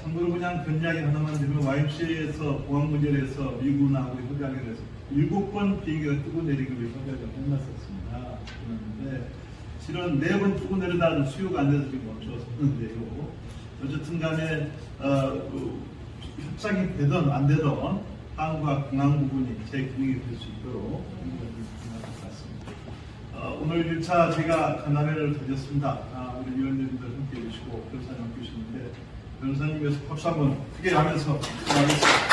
참고로 그냥 그 이야기 하나만 드리면 YMCA에서 공항문제에서 미군하고 협약을 해서 7번 비행기가 뜨고 내리기 위해 협약을 해놨었습니다. 그런데 실은 4번 뜨고 내리다가 수요가 안 돼서 지금 멈춰섰는데요. 어쨌든 간에 협상이 되든 안 되든 항과 공항 부분이 재기능이 될 수 있도록 생각할 것 같습니다. 오늘 1차 제가 간담회를 가졌습니다. 우리 위원님들 함께 해주시고 변호사님 함께 해주시는데 변호사님 위해서 박수 한번 크게 하면서 고맙습니다.